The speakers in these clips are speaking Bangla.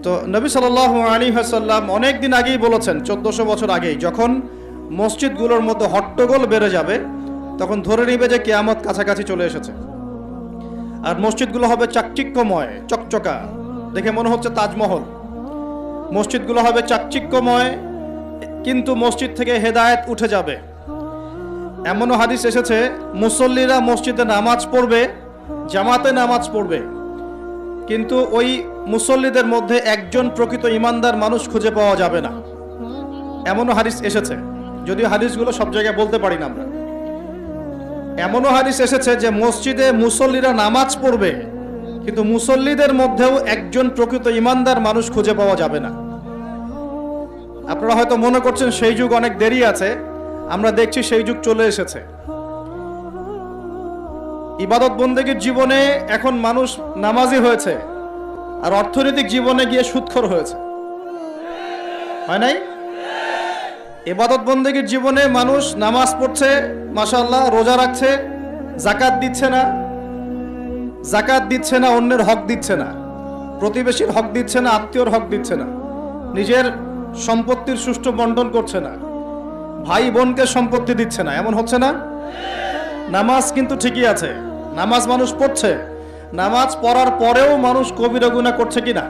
তো নবী সাল্লাল্লাহু আলাইহি ওয়াসাল্লাম অনেক দিন আগেই বলেছেন, 1400 বছর আগেই, যখন মসজিদগুলোর মধ্যে হট্টগোল বেড়ে যাবে তখন ধরে নিবে যে কিয়ামত কাছাকাছি চলে এসেছে। আর মসজিদগুলো হবে চাকচিক্যময়, চকচকা, দেখে মনে হচ্ছে তাজমহল। মসজিদগুলো হবে চাকচিক্যময়, কিন্তু মসজিদ থেকে হেদায়েত উঠে যাবে। এমনও হাদিস এসেছে, মুসল্লিরা মসজিদে নামাজ পড়বে, জামাতে নামাজ পড়বে, কিন্তু ওই মুসল্লিদের মধ্যে একজন প্রকৃত ইমানদার মানুষ খুঁজে পাওয়া যাবে না। এমনও হাদিস এসেছে, যদিও হাদিসগুলো সব জায়গায় বলতে পারি না আমরা। এমনও হাদিস এসেছে যে মসজিদে মুসল্লিরা নামাজ পড়বে, কিন্তু মুসল্লিদের মধ্যেও একজন প্রকৃত ইমানদার মানুষ খুঁজে পাওয়া যাবে না। আপনারা হয়তো মনে করছেন সেই যুগ অনেক দেরি আছে, আমরা দেখছি সেই যুগ চলে এসেছে। ইবাদত বন্দেগীর জীবনে এখন মানুষ নামাজি হয়েছে, আর অর্থনৈতিক জীবনে গিয়ে সুদখোর হয়েছে, হয় নাই? ইবাদত বন্দেগীর জীবনে মানুষ নামাজ পড়ছে, মাশাআল্লাহ, রোজা রাখছে, যাকাত দিচ্ছে না, অন্যের হক দিচ্ছে না, প্রতিবেশীর হক দিচ্ছে না, আত্মীয়র হক দিচ্ছে না, নিজের সম্পত্তির সুষ্ঠু বন্টন করছে না, ভাই বোনকে সম্পত্তি দিচ্ছে না। এমন হচ্ছে না? নামাজ কিন্তু ঠিকই আছে, নামাজ মানুষ পড়ছে, নামাজ পড়ার পরেও মানুষ কবিরা গুনাহ করছে কিনা,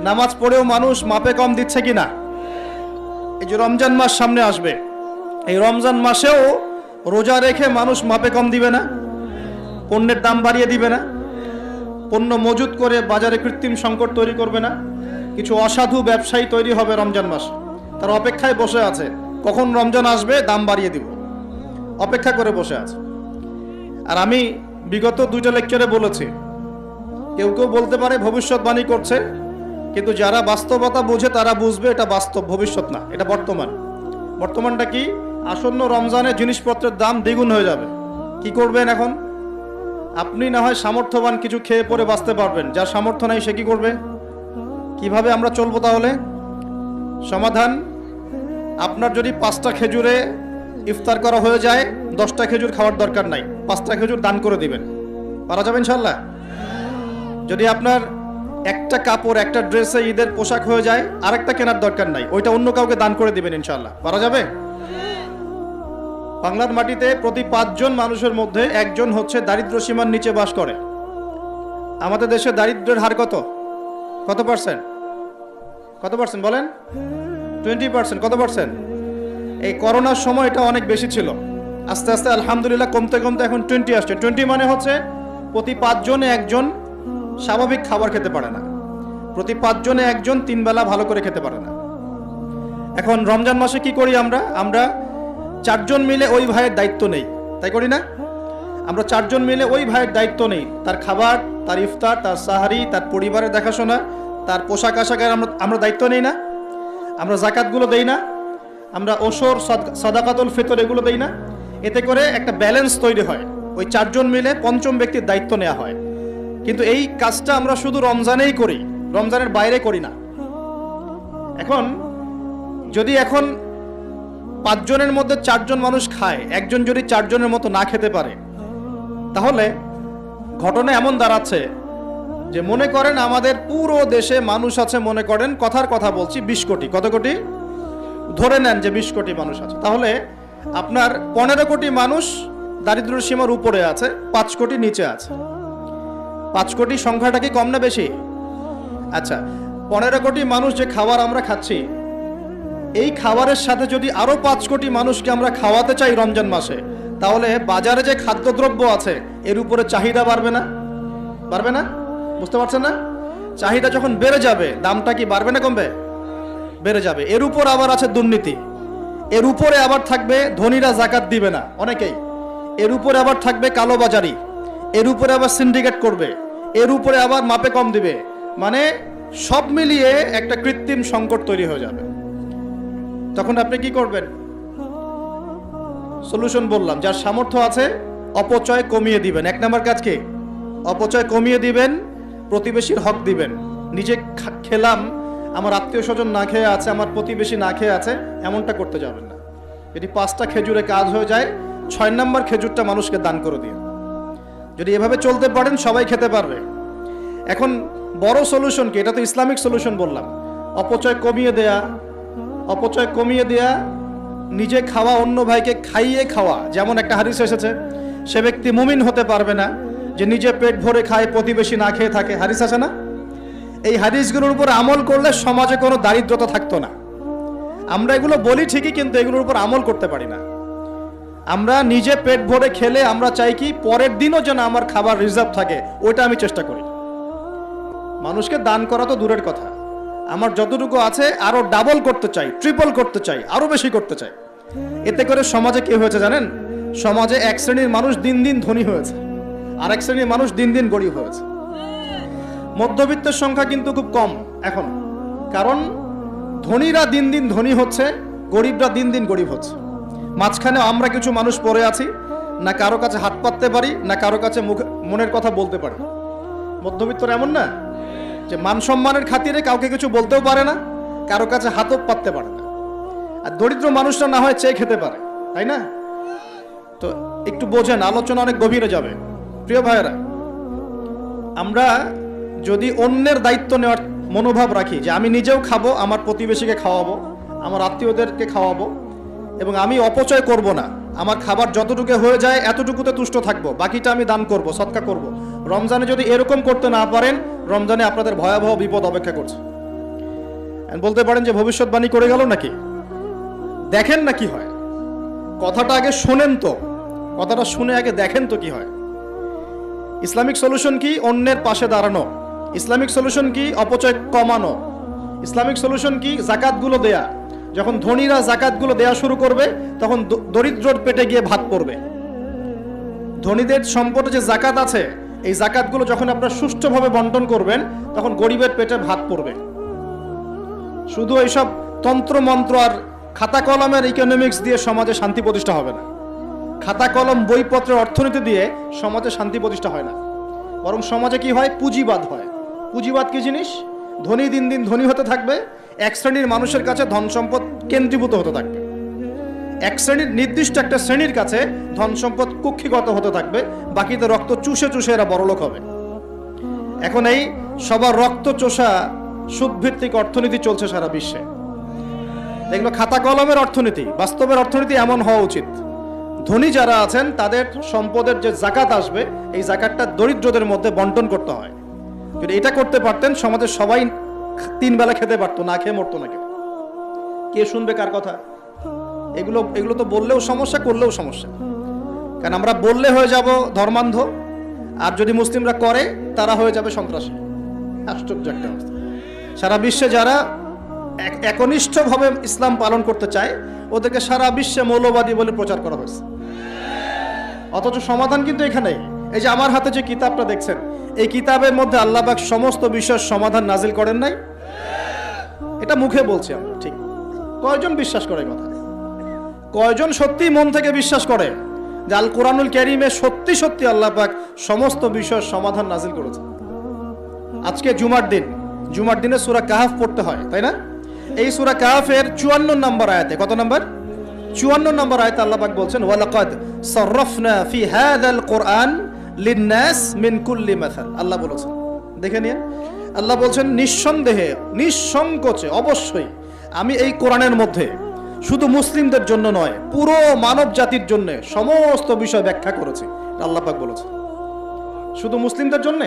নামাজ পড়েও মানুষ মাপে কম দিচ্ছে কিনা। এই যে রমজান মাস সামনে আসবে, এই রমজান মাসেও রোজা রেখে মানুষ মাপে কম দিবে না, পণ্যের দাম বাড়িয়ে দিবে না, পণ্য মজুত করে বাজারে কৃত্রিম সংকট তৈরি করবে না। কিছু অসাধু ব্যবসায়ী তৈরি হবে রমজান মাস, তার অপেক্ষায় বসে আছে, কখন রমজান আসবে দাম বাড়িয়ে দিব, অপেক্ষা করে বসে আছে। আর আমি বিগত 2টা লেকচারে বলেছি, কেউ কেউ বলতে পারে ভবিষ্যৎবাণী করছে, কিন্তু যারা বাস্তবতা বোঝে তারা বুঝবে এটা বাস্তব, ভবিষ্যৎ না, এটা বর্তমান। বর্তমানটা কি? আসন্ন রমজানে জিনিসপত্রের দাম দ্বিগুণ হয়ে যাবে। কি করবেন এখন? আপনি না হয় সামর্থ্যবান কিছু খেয়ে পরে বাঁচতে পারবেন, যার সামর্থ্য নাই সে কি করবে? কিভাবে আমরা চলবো তাহলে? সমাধান, আপনার যদি 5টা খেজুরে ইফতার করা হয়ে যায়, 10টা খেজুর খাওয়ার দরকার নাই, 5টা খেজুর দান করে দিবেন, পারা যাবে ইনশাল্লাহ। যদি আপনার একটা কাপড়, একটা ড্রেসে ঈদের পোশাক হয়ে যায়, আরেকটা কেনার দরকার নাই, ওইটা অন্য কাউকে দান করে দিবেন, ইনশাল্লাহ পারা যাবে। বাংলার মাটিতে প্রতি 5 জন মানুষের মধ্যে একজন হচ্ছে দারিদ্র্য সীমার নিচে বাস করে। আমাদের দেশে দারিদ্র্যের হার কত পার্সেন্ট? কত পার্সেন্ট বলেন? 20%। কত পার্সেন্ট? এই করোনার সময় এটা অনেক বেশি ছিল, আস্তে আস্তে আলহামদুলিল্লাহ কমতে কমতে এখন 20 আসছে। 20 মানে হচ্ছে প্রতি 5 জনে একজন স্বাভাবিক খাবার খেতে পারে না, প্রতি 5 জনে একজন 3 বেলা ভালো করে খেতে পারে না। এখন রমজান মাসে কি করি আমরা 4 জন মিলে ওই ভাইয়ের দায়িত্ব নেই, তাই করি না? আমরা 4 জন মিলে ওই ভাইয়ের দায়িত্ব নেই, তার খাবার, তার ইফতার, তার সাহারি, তার পরিবারের দেখাশোনা, তার পোশাক আশাকের আমরা দায়িত্ব নেই না? আমরা যাকাতগুলো দেই না? আমরা ওশর, সাদাকাতুল ফিতর এগুলো দেই না? এতে করে একটা ব্যালেন্স তৈরি হয়, ওই 4 জন মিলে 5ম ব্যক্তির দায়িত্ব নেওয়া হয়। কিন্তু এই কাজটা আমরা শুধু রমজানেই করি, রমজানের বাইরে করি না। এখন যদি 5 জনের মধ্যে 4 জন মানুষ খায়, একজন যদি 4 জনের মতো না খেতে পারে, তাহলে ঘটনা এমন দাঁড়াচ্ছে যে মনে করেন আমাদের পুরো দেশে মানুষ আছে, মনে করেন কথার কথা বলছি 20 কোটি। কত কোটি? ধরে নেন যে 20 কোটি মানুষ আছে, তাহলে আপনার 15 কোটি মানুষ দারিদ্র সীমার উপরে আছে, 5 কোটি নিচে আছে। 5 কোটি সংখ্যাটা কি কম না বেশি? আচ্ছা, 15 কোটি মানুষ যে খাবার আমরা খাচ্ছি, এই খাবারের সাথে যদি আরো 5 কোটি মানুষকে আমরা খাওয়াতে চাই রমজান মাসে, তাহলে বাজারে যে খাদ্যদ্রব্য আছে এর উপরে চাহিদা বাড়বে না? বাড়বে না? বুঝতে পারছেন না? চাহিদা যখন বেড়ে যাবে, দামটা কি বাড়বে না কমবে? বেড়ে যাবে। এর উপর আবার আছে দুর্নীতি, এর উপরে আবার থাকবে ধনীরা যাকাত দিবে না অনেকেই, এর উপরে আবার থাকবে কালোবাজারি, এর উপরে আবার সিন্ডিকেট করবে, এর উপরে আবার মাপে কম দিবে, মানে সব মিলিয়ে একটা কৃত্রিম সংকট তৈরি হয়ে যাবে। তখন আপনি কি করবেন? সলিউশন বললাম, যার সামর্থ্য আছে অপচয় কমিয়ে দিবেন। 1 নম্বর কাজ কি? অপচয় কমিয়ে দিবেন, প্রতিবেশীর হক দিবেন। নিজে খেলাম, আমার আত্মীয় স্বজন না খেয়ে আছে, আমার প্রতিবেশী না খেয়ে আছে, এমনটা করতে যাবেন না। যদি 5টা খেজুরে কাজ হয়ে যায়, 6 নম্বর খেজুরটা মানুষকে দান করে দিন। যদি এভাবে চলতে পারেন সবাই খেতে পারবে। এখন বড় সলিউশন কি? এটা তো ইসলামিক সলিউশন বললাম। অপচয় কমিয়ে দেয়া, নিজে খাওয়া, অন্য ভাইকে খাইয়ে খাওয়া। যেমন একটা হাদিস এসেছে, সে ব্যক্তি মুমিন হতে পারবে না যে নিজে পেট ভরে খায়, প্রতিবেশী না খেয়ে থাকে। হাদিস আছে না? এই হাদিসগুলোর উপর আমল করলে সমাজে কোনো দারিদ্রতা থাকতো না। আমরা এগুলো বলি ঠিকই, কিন্তু এগুলোর উপর আমল করতে পারি না। আমরা নিজে পেট ভরে খেলে আমরা চাই কি পরের দিনও যেন আমার খাবার রিজার্ভ থাকে, ওইটা আমি চেষ্টা করি। মানুষকে দান করা তো দূরের কথা, আমার যতটুকু আছে আরো ডাবল করতে চাই, ট্রিপল করতে চাই, আরো বেশি করতে চাই। এতে করে সমাজে কি হয়েছে জানেন? সমাজে এক শ্রেণীর মানুষ দিন দিন ধনী হয়েছে, আর এক শ্রেণীর মানুষ দিন দিন গরিব হয়েছে। মধ্যবিত্তের সংখ্যা কিন্তু খুব কম এখন, কারণ ধনীরা দিন দিন ধনী হচ্ছে, গরিবরা দিন দিন গরিব হচ্ছে। মাঝখানে আমরা কিছু মানুষ পড়ে আছি, না কারো কাছে হাত পাততে পারি, না কারো কাছে মনের কথা বলতে পারি। মধ্যবিত্তরা এমন না যে মান সম্মানের খাতিরে কাউকে কিছু বলতেও পারে না, কারো কাছে হাতও পাততে পারে না। আর দরিদ্র মানুষরা না হয় চেয়ে খেতে পারে, তাই না? তো একটু বোঝেন, আলোচনা অনেক গভীরে যাবে। প্রিয় ভাইয়েরা, আমরা যদি অন্যের দায়িত্ব নেওয়ার মনোভাব রাখি যে আমি নিজেও খাবো, আমার প্রতিবেশীকে খাওয়াবো, আমার আত্মীয়দেরকে খাওয়াবো, এবং আমি অপচয় করব না, আমার খাবার যতটুকু হয়ে যায় এতটুকুতে তুষ্ট থাকবো, বাকিটা আমি দান করব, সদকা করব। রমজানে যদি এরকম করতে না পারেন, রমজানে আপনাদের ভয়াবহ বিপদ অপেক্ষা করছে। বলতে পারেন যে ভবিষ্যৎবাণী করে গেল নাকি? দেখেন না কি হয়। কথাটা আগে শোনেন তো, কথাটা শুনে আগে দেখেন তো কি হয়। ইসলামিক সলিউশন কি? অন্যের পাশে দাঁড়ানো। ইসলামিক সলিউশন কি? অপচয় কমানো। ইসলামিক সলিউশন কি? জাকাতগুলো দেয়া। যখন ধনীরা জাকাতগুলো দেয়া শুরু করবে, তখন দরিদ্রর পেটে গিয়ে ভাত পড়বে। ধনীদের সম্পদে যে জাকাত আছে, এই জাকাতগুলো যখন আপনারা সুষ্ঠুভাবে বন্টন করবেন, তখন গরিবের পেটে ভাত পড়বে। শুধু এইসব তন্ত্র মন্ত্র আর খাতা কলমের ইকোনমিক্স দিয়ে সমাজে শান্তি প্রতিষ্ঠা হবে না। খাতা কলম বইপত্রের অর্থনীতি দিয়ে সমাজে শান্তি প্রতিষ্ঠা হয় না, বরং সমাজে কি হয়? পুঁজিবাদ হয়। পুঁজিবাদ কি জিনিস? ধনী দিন দিন ধনী হতে থাকবে, এক শ্রেণীর মানুষের কাছে ধন সম্পদ কেন্দ্রীভূত হতে থাকবে, এক শ্রেণীর নির্দিষ্ট একটা শ্রেণীর কাছে ধন সম্পদ কুক্ষিগত হতে থাকবে, বাকিতে রক্ত চুষে চুষে এরা বড়লোক হবে। এখন এই সবার রক্ত চোষা সুদভিত্তিক অর্থনীতি চলছে সারা বিশ্বে। এগুলো খাতা কলমের অর্থনীতি। বাস্তবের অর্থনীতি এমন হওয়া উচিত, ধনী যারা আছেন তাদের সম্পদের যে জাকাত আসবে, এই জাকাতটা দরিদ্রদের মধ্যে বন্টন করতে হয়। যদি এটা করতে পারতেন, সমাজের সবাই 3 বেলা খেতে পারতো, না খেয়ে মরতো না কেউ। কে শুনবে কার কথা? এগুলো তো বললেও সমস্যা, করলেও সমস্যা। কারণ আমরা বললে হয়ে যাব ধর্মান্ধ, আর যদি মুসলিমরা করে তারা হয়ে যাবে সন্ত্রাসী। আশ্চর্য একটা অবস্থা। সারা বিশ্বে যারা একনিষ্ঠভাবে ইসলাম পালন করতে চায়, ওদেরকে সারা বিশ্বে মৌলবাদী বলে প্রচার করা হয়েছে। অথচ সমাধান কিন্তু এখানেই। এই যে আমার হাতে যে কিতাবটা দেখছেন, এই কিতাবের মধ্যে আল্লাহ পাক সমস্ত বিষয়ের সমাধান নাজিল করেন নাই? এটা মুখে বলছি আমরা, ঠিক। কয়জন বিশ্বাস করে কথা? কয়জন সত্যি মন থেকে বিশ্বাস করে যে আল কোরআনুল কারীমে সত্যি সত্যি আল্লাহ পাক সমস্ত বিষয়ের সমাধান নাজিল করেছে? আজকে জুমার দিনে সূরা কাহফ পড়তে হয়, তাই না? এই সূরা কাহফের 54 নম্বর আয়াতে, কত নম্বর? 54 নম্বর আয়াতে আল্লাহ পাক বলছেন, ওয়ালাকাদ সাররাফনা ফি হাযাল কুরআন লিন-নাস মিন কুল্লি মাসাল। আল্লাহ বলেছেন, দেখে নিয়ে আল্লাহ বলছেন, নিঃসন্দেহে, নিঃসংকোচে, অবশ্যই আমি এই কোরআনের মধ্যে শুধু মুসলিমদের জন্য নয়, পুরো মানব জাতির জন্য সমস্ত বিষয় ব্যাখ্যা করেছি। আল্লাহ পাক বলেছেন, শুধু মুসলিমদের জন্য,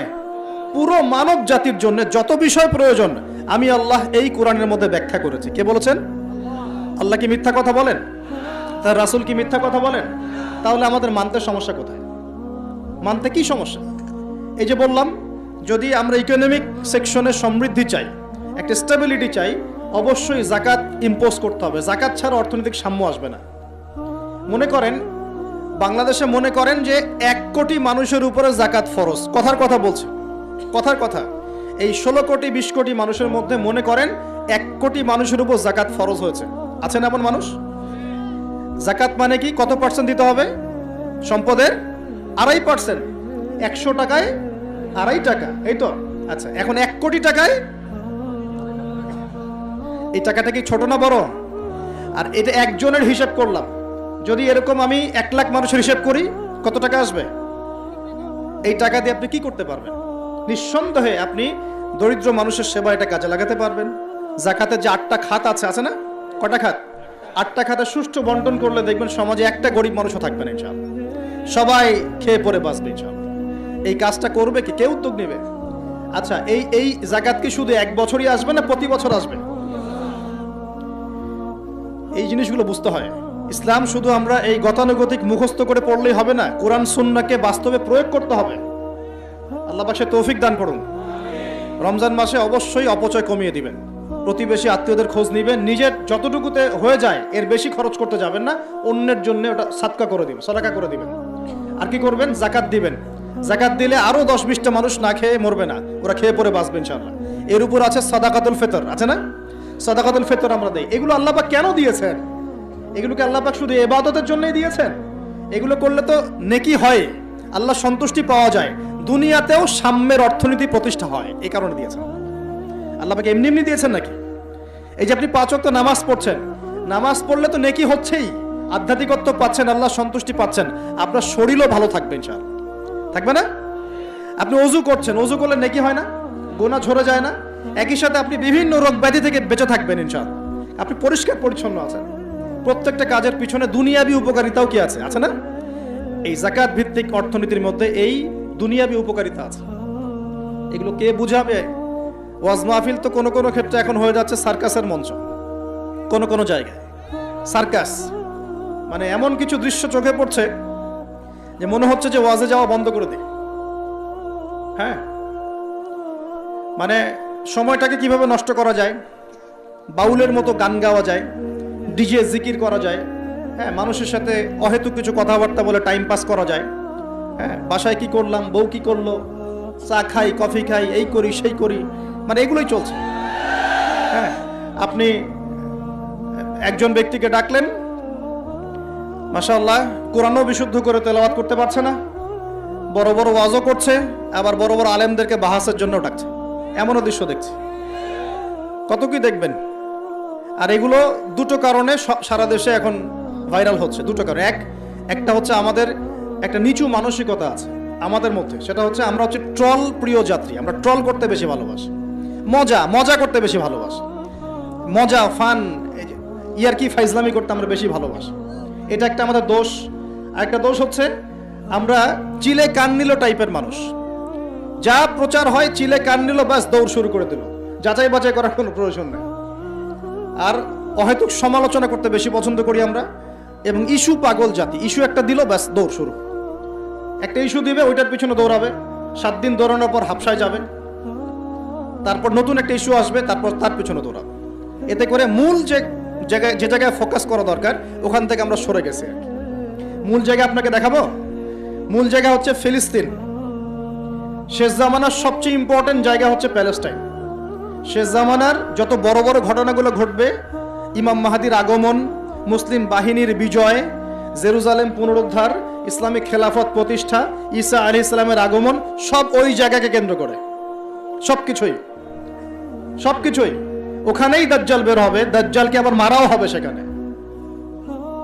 পুরো মানব জাতির জন্য যত বিষয় প্রয়োজন আমি আল্লাহ এই কোরআনের মধ্যে ব্যাখ্যা করেছি। কে বলেছেন? আল্লাহ কি মিথ্যা কথা বলেন? তার রাসূল কি মিথ্যা কথা বলেন? তাহলে আমাদের মানতে সমস্যা কোথায়? মানতে কি সমস্যা? এই যে বললাম, যদি আমরা ইকোনমিক সেকশনে সমৃদ্ধি চাই, একটা স্টেবিলিটি চাই, অবশ্যই জাকাত ইম্পোজ করতে হবে। জাকাত ছাড়া অর্থনৈতিক সাম্য আসবে না। মনে করেন বাংলাদেশে মনে করেন যে 1 কোটি মানুষের উপরে জাকাত ফরজ। কথার কথা বলছে, কথার কথা। এই 16 কোটি 20 কোটি মানুষের মধ্যে মনে করেন 1 কোটি মানুষের উপর জাকাত ফরজ হয়েছে। আছেন এমন মানুষ? জাকাত মানে কি? কত পার্সেন্ট দিতে হবে সম্পদের? 2.5%। 100 টাকায় 2.5 টাকা, এই তো। আচ্ছা, এখন 1 কোটি টাকায় এই টাকাটা কি ছোট না বড়? আর এটা একজনের হিসাব করলাম। যদি এরকম আমি 1 লাখ মানুষের হিসাব করি, কত টাকা আসবে? এই টাকা দিয়ে আপনি কি করতে পারবেন? নিঃসন্দেহে আপনি দরিদ্র মানুষের সেবা এটা কাজে লাগাতে পারবেন। জাকাতে যে 8টা খাত আছে না? কটা খাত? 8টা খাতে সুষ্ঠু বন্টন করলে দেখবেন সমাজে একটা গরিব মানুষও থাকবে না ইনশাআল্লাহ। সবাই খেয়ে পরে বাঁচবে ইনশাআল্লাহ। এই কাজটা করবে কি? কে উদ্যোগ নেবে? আচ্ছা, এই জাকাত কি শুধু 1 বছরই আসবে না প্রতি বছর আসবে? এই জিনিসগুলো বুঝতে হয়। ইসলাম শুধু আমরা এই গতানুগতিক মুখস্থ করে পড়লেই হবে না, কোরআন সুন্নাহকে বাস্তবে প্রয়োগ করতে হবে। আল্লাহ পাক সে তৌফিক দান করুন। রমজান মাসে অবশ্যই অপচয় কমিয়ে দিবেন, প্রতিবেশী আত্মীয়দের খোঁজ নিবেন, নিজের যতটুকুতে হয়ে যায় এর বেশি খরচ করতে যাবেন না, অন্যের জন্য ওটা সাদকা করে দিবেন, সদকা করে দিবেন। আর কি করবেন? জাকাত দিবেন। জাকাত দিলে আরো 10-20টা মানুষ না খেয়ে মরবে না, ওরা খেয়ে পরে বাঁচবে ইনশাআল্লাহ। এর উপর আছে সাদাকাতুল ফিতর, আছে না? সাদাকাতুল ফিতর আমরা দেই। এগুলো আল্লাহ পাক কেন দিয়েছেন? এগুলোকে আল্লাহ পাক শুধু ইবাদতের জন্যই দিয়েছেন? এগুলো করলে তো নেকি হয়, আল্লাহ সন্তুষ্টি পাওয়া যায়, দুনিয়াতেও সাম্যের অর্থনীতি প্রতিষ্ঠা হয়, এই কারণে দিয়েছেন। আল্লাহ পাক এমনি এমনি দিয়েছেন নাকি? এই যে আপনি 5 ওয়াক্ত নামাজ পড়ছেন, নামাজ পড়লে তো নেকি হচ্ছেই, আধ্যাত্মিকত্ব পাচ্ছেন, আল্লাহ সন্তুষ্টি পাচ্ছেন, আপনার শরীরও ভালো থাকবে ইনশাআল্লাহ। থাকবে না? আপনি ওযু করছেন, ওযু করলে নেকি হয় না? গুনাহ ঝরে যায় না? একই সাথে আপনি বিভিন্ন রোগ ব্যাধি থেকে বেঁচে থাকবেন ইনশাআল্লাহ। আপনি পরিষ্কার পরিচ্ছন্ন আছেন। প্রত্যেকটা কাজের পিছনে দুনিয়াবি উপকারিতাও কি আছে? আছে না? এই যাকাত ভিত্তিক অর্থনীতির মধ্যে এই দুনিয়াবি উপকারিতা আছে। এগুলো কে বুঝাবে? ওয়াজ মাহফিল তো কোনো কোনো ক্ষেত্রে এখন হয়ে যাচ্ছে সার্কাসের মঞ্চ। কোনো কোনো জায়গায় সার্কাস, মানে এমন কিছু দৃশ্য চোখে পড়ছে যে মনে হচ্ছে যে ওয়াজে যাওয়া বন্ধ করে দিই। হ্যাঁ, মানে সময়টাকে কিভাবে নষ্ট করা যায়, বাউলের মতো গান গাওয়া যায়, ডিজে জিকির করা যায়, হ্যাঁ, মানুষের সাথে অহেতুক কিছু কথাবার্তা বলে টাইম পাস করা যায়। হ্যাঁ, বাসায় কি করলাম, বউ কি করলো, চা খাই, কফি খাই, এই করি সেই করি, মানে এগুলোই চলছে। হ্যাঁ, আপনি একজন ব্যক্তিকে ডাকলেন, মাশাআল্লাহ কোরআনও বিশুদ্ধ করে তেলাওয়াত করতে পারছে না, বড় বড় ওয়াজও করছে, আবার বড় বড় আলেমদেরকে বাহাসের জন্য ডাকছে। এমনও দৃশ্য দেখছি, কত কি দেখবেন। আর এগুলো দুটো কারণে সারা দেশে এখন ভাইরাল হচ্ছে। দুটো কারণ, একটা হচ্ছে আমাদের একটা নিচু মানসিকতা আছে আমাদের মধ্যে, সেটা হচ্ছে আমরা হচ্ছে ট্রল প্রিয় যাত্রী। আমরা ট্রল করতে বেশি ভালোবাসি, মজা করতে বেশি ভালোবাসি, মজা ফান ইয়ারকি ফাইজলামি করতে আমরা বেশি ভালোবাসি। এটা একটা আমাদের দোষ। আর একটা দোষ হচ্ছে আমরা চিলে কান নিল টাইপের মানুষ। যা প্রচার হয় চিলে কান নিল, ব্যাস দৌড় শুরু করে দিল, যাচাই বাছাই করার কোনো প্রয়োজন নেই। আর অহেতুক সমালোচনা করতে বেশি পছন্দ করি আমরা, এবং ইস্যু পাগল জাতি। ইস্যু একটা দিল, ব্যাস দৌড় শুরু। একটা ইস্যু দিবে, ওইটার পিছনে দৌড়াবে, 7 দিন দৌড়ানোর পর হাফসায় যাবে, তারপর নতুন একটা ইস্যু আসবে, তারপর তার পিছনে দৌড়াবে। এতে করে মূল যে জায়গায় ফোকাস করা দরকার ওখান থেকে আমরা সরে গেছি। মূল জায়গা আপনাকে দেখাবো। মূল জায়গা হচ্ছে ফিলিস্তিন। শেষ জামানার সবচেয়ে ইম্পর্টেন্ট জায়গা হচ্ছে প্যালেস্টাইন। শেষ জামানার যত বড় বড় ঘটনাগুলো ঘটবে, ইমাম মাহাদির আগমন, মুসলিম বাহিনীর বিজয়, জেরুজালেম পুনরুদ্ধার, ইসলামিক খেলাফত প্রতিষ্ঠা, ঈসা আলাইহিস সালামের আগমন, সব ওই জায়গাকে কেন্দ্র করে। সবকিছুই ওখানেই দাজ্জাল বের হবে, দাজ্জালকে আবার মারাও হবে সেখানে,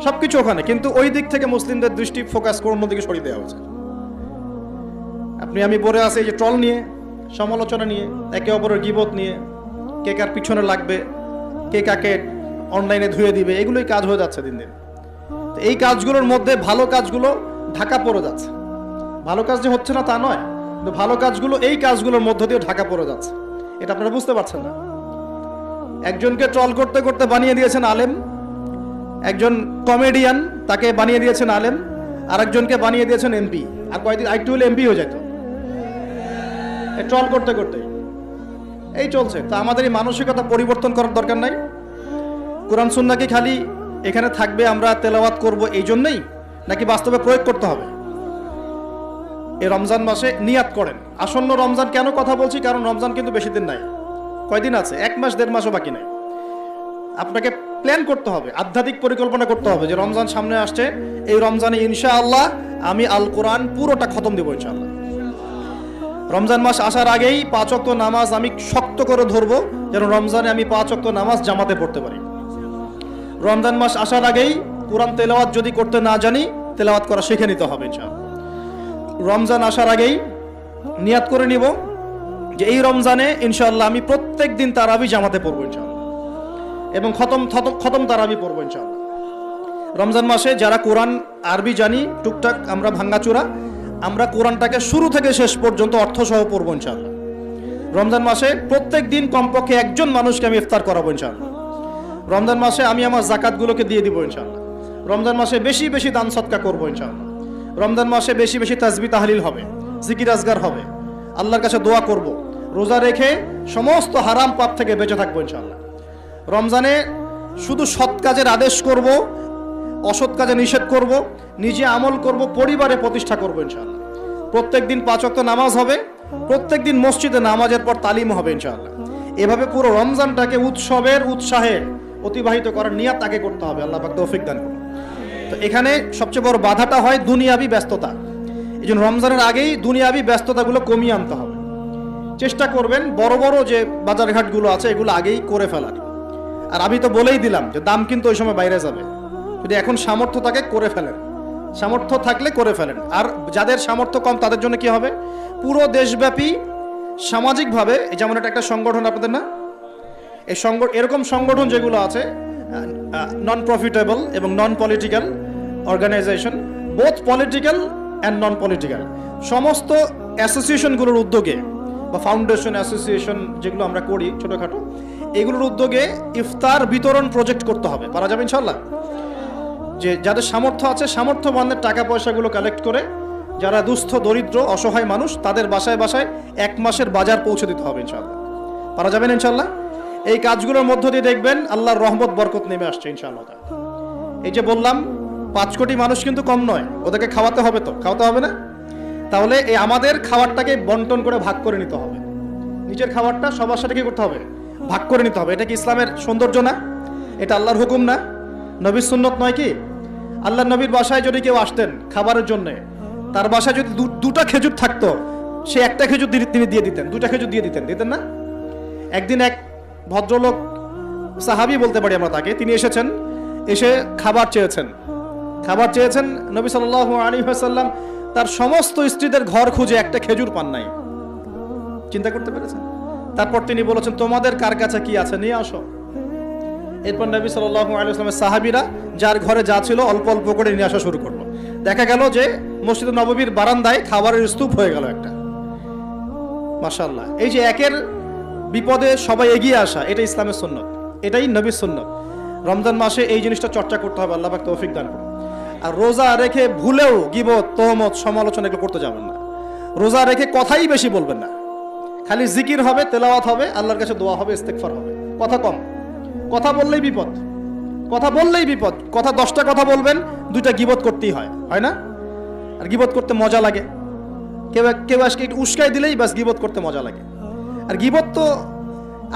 সবকিছু ওখানে। কিন্তু ওই দিক থেকে মুসলিমদের দৃষ্টি ফোকাস করে অন্যদিকে সরিয়ে দেওয়া হচ্ছে। আমি পড়ে আছি এই যে ট্রল নিয়ে, সমালোচনা নিয়ে, একে অপরের গীবত নিয়ে, কে কার পিছনে লাগবে, কে কাকে অনলাইনে ধুয়ে দিবে, এগুলোই কাজ হয়ে যাচ্ছে দিন দিন। এই কাজগুলোর মধ্যে ভালো কাজগুলো ঢাকা পড়ে যাচ্ছে। ভালো কাজ যে হচ্ছে না তা নয়, কিন্তু ভালো কাজগুলো এই কাজগুলোর মধ্য দিয়ে ঢাকা পড়ে যাচ্ছে। এটা আপনারা বুঝতে পারছেন না। একজনকে ট্রল করতে করতে বানিয়ে দিয়েছেন আলেম, একজন কমেডিয়ান তাকে বানিয়ে দিয়েছেন আলেম, আর একজনকে বানিয়ে দিয়েছেন এমপি। আর কয়েকদিন আরেকটু হলে এমপি হয়ে যেত, ট্রল করতে করতে। এই চলছে। তা আমাদের এই মানসিকতা পরিবর্তন করার দরকার নাই? কোরআন সুন্নাহ কি খালি এখানে থাকবে, আমরা তেলাওয়াত করব এই জন্যই, নাকি বাস্তবে প্রয়োগ করতে হবে? এই রমজান মাসে নিয়াত করেন। আসন্ন রমজান কেন কথা বলছি? কারণ রমজান কিন্তু বেশি দিন নাই, কয়দিন আছে? 1 মাস 1.5 মাসও বাকি নাই। আপনাকে প্ল্যান করতে হবে, আধ্যাত্মিক পরিকল্পনা করতে হবে যে রমজান সামনে আসছে, এই রমজানে ইনশাআল্লাহ আমি আল কোরআন পুরোটা খতম দেবো ইনশাআল্লাহ। রমজান মাস আসার আগেই 5 ওয়াক্ত নামাজ আমি শক্ত করে ধরবো, যেন রমজানে আমি 5 ওয়াক্ত নামাজ জামাতে পড়তে পারি। রমজান মাস আসার আগেই কোরআন তেলাওয়াত যদি করতে না জানি, তেলাওয়াত করা শিখে নিতে হবে ইনশাআল্লাহ। রমজান আসার আগেই নিয়াত করে নিব যে এই রমজানে ইনশাআল্লাহ আমি প্রত্যেক দিন তারাবি জামাতে পড়বো ইনশাআল্লাহ, এবং খতম তারাবি পড়বো ইনশাআল্লাহ। রমজান মাসে যারা কোরআন আরবি জানি টুকটাক আমরা ভাঙ্গাচোরা, আমরা কোরআনটাকে শুরু থেকে শেষ পর্যন্ত অর্থসহ পড়বো ইনশাআল্লাহ। রমজান মাসে প্রত্যেক দিন কমপক্ষে একজন মানুষকে আমি ইফতার করাবো ইনশাআল্লাহ। রমজান মাসে আমি আমার জাকাতগুলোকে দিয়ে দিব ইনশাআল্লাহ। রমজান মাসে বেশি বেশি দান সদকা করবো ইনশাআল্লাহ। রমজান মাসে বেশি বেশি তাসবিহ তাহলিল হবে, জিকির আজগার হবে, আল্লাহর কাছে দোয়া করব, রোজা রেখে সমস্ত হারাম পাপ থেকে বেঁচে থাকবো ইনশাআল্লাহ। রমজানে শুধু সৎ কাজের আদেশ করব, অসৎ কাজে নিষেধ করব, নিজে আমল করব, পরিবারে প্রতিষ্ঠা করব ইনশাআল্লাহ। প্রত্যেক দিন 5 ওয়াক্ত নামাজ হবে, প্রত্যেক দিন মসজিদে নামাজের পর তালিম হবে ইনশাআল্লাহ। এভাবে পুরো রমজানটাকে উৎসবের উৎসাহে অতিবাহিত করার নিয়াত আগে করতে হবে। আল্লাহ পাক তৌফিক দান করুন। তো এখানে সবচেয়ে বড় বাধাটা হয় দুনিয়াবি ব্যস্ততা। এই জন্য রমজানের আগেই দুনিয়াবি ব্যস্ততাগুলো কমিয়ে আনতে হবে। চেষ্টা করবেন বড় বড় যে বাজারঘাটগুলো আছে এগুলো আগেই করে ফেলার। আর আমি তো বলেই দিলাম যে দাম কিন্তু ওই সময় বাইরে যাবে, যদি এখন সামর্থ্য থাকে করে ফেলেন, সামর্থ্য থাকলে করে ফেলেন। আর যাদের সামর্থ্য কম তাদের জন্য কি হবে, পুরো দেশব্যাপী সামাজিকভাবে যেমন একটা সংগঠন আপনাদের না, এই এরকম সংগঠন যেগুলো আছে নন প্রফিটেবল এবং non political organisation, both political and non political, সমস্ত অ্যাসোসিয়েশনগুলোর উদ্যোগে বা ফাউন্ডেশন অ্যাসোসিয়েশন যেগুলো আমরা করি ছোটোখাটো, এগুলোর উদ্যোগে ইফতার বিতরণ প্রজেক্ট করতে হবে। পারা যাবে ইনশাল্লাহ। যে যাদের সামর্থ্য আছে সামর্থ্যবানদের টাকা পয়সাগুলো কালেক্ট করে যারা দুস্থ দরিদ্র অসহায় মানুষ তাদের বাসায় বাসায় 1 মাসের বাজার পৌঁছে দিতে হবে ইনশাল্লাহ। পারা যাবেন ইনশাল্লাহ। এই কাজগুলোর মধ্য দিয়ে দেখবেন আল্লাহর রহমত বরকত নেমে আসছে ইনশাআল্লাহ। এই যে বললাম 5 কোটি মানুষ কিন্তু কম নয়, ওদেরকে খাওয়াতে হবে, তো খাওয়াতে হবে না? তাহলে এই আমাদের খাবারটাকে বন্টন করে ভাগ করে নিতে হবে। নিজের খাবারটা সবার সাথে কি করতে হবে, ভাগ করে নিতে হবে। এটা কি ইসলামের সৌন্দর্য না? এটা আল্লাহর হুকুম না? নবীর সুন্নত নয় কি? আল্লাহর নবীর বাসায় যদি কেউ আসতেন খাবারের জন্য, তার বাসায় যদি 2টা খেজুর থাকতো, সে 1টা খেজুর তিনি দিয়ে দিতেন, 2টা খেজুর দিয়ে দিতেন না? একদিন এক ভদ্রলোক, সাহাবী বলতে পারি আমরা তাকে, তিনি এসে খাবার চেয়েছেন। নবী সাল্লাল্লাহু আলাইহি ওয়াসাল্লাম তার সমস্ত স্ত্রীদের ঘর খুঁজে 1টা খেজুর পান নাই। চিন্তা করতে পেরেছেন? তারপর তিনি বলেছেন তোমাদের কার কাছে কি আছে নিয়ে আসো। এরপর নবী সাল্লাল্লাহু আলাইহি ওয়াসাল্লামের সাহাবীরা যার ঘরে যা ছিল অল্প অল্প করে নিয়ে আসা শুরু করলো। দেখা গেল যে মসজিদ নববীর বারান্দায় খাবারের স্তূপ হয়ে গেল একটা। মাশাআল্লাহ। এই যে একের বিপদে সবাই এগিয়ে আসা, এটা ইসলামের সুন্নত, এটাই নবীর সুন্নত। রমজান মাসে এই জিনিসটা চর্চা করতে হবে। আল্লাহ পাক তৌফিক দান করুন। আর রোজা রেখে ভুলেও গীবত, তহমত, সমালোচনা এগুলো করতে যাবেন না। রোজা রেখে কথাই বেশি বলবেন না, খালি জিকির হবে, তেলাওয়াত হবে, আল্লাহর কাছে দোয়া হবে, ইস্তেগফার হবে। কথা কম, কথা বললেই বিপদ, কথা 10টা কথা বলবেন, 2টা গীবত করতেই হয় না? আর গীবত করতে মজা লাগে। কেউ আজকে একটু উস্কাই দিলেই বাস গীবত করতে মজা লাগে। আর গীবত তো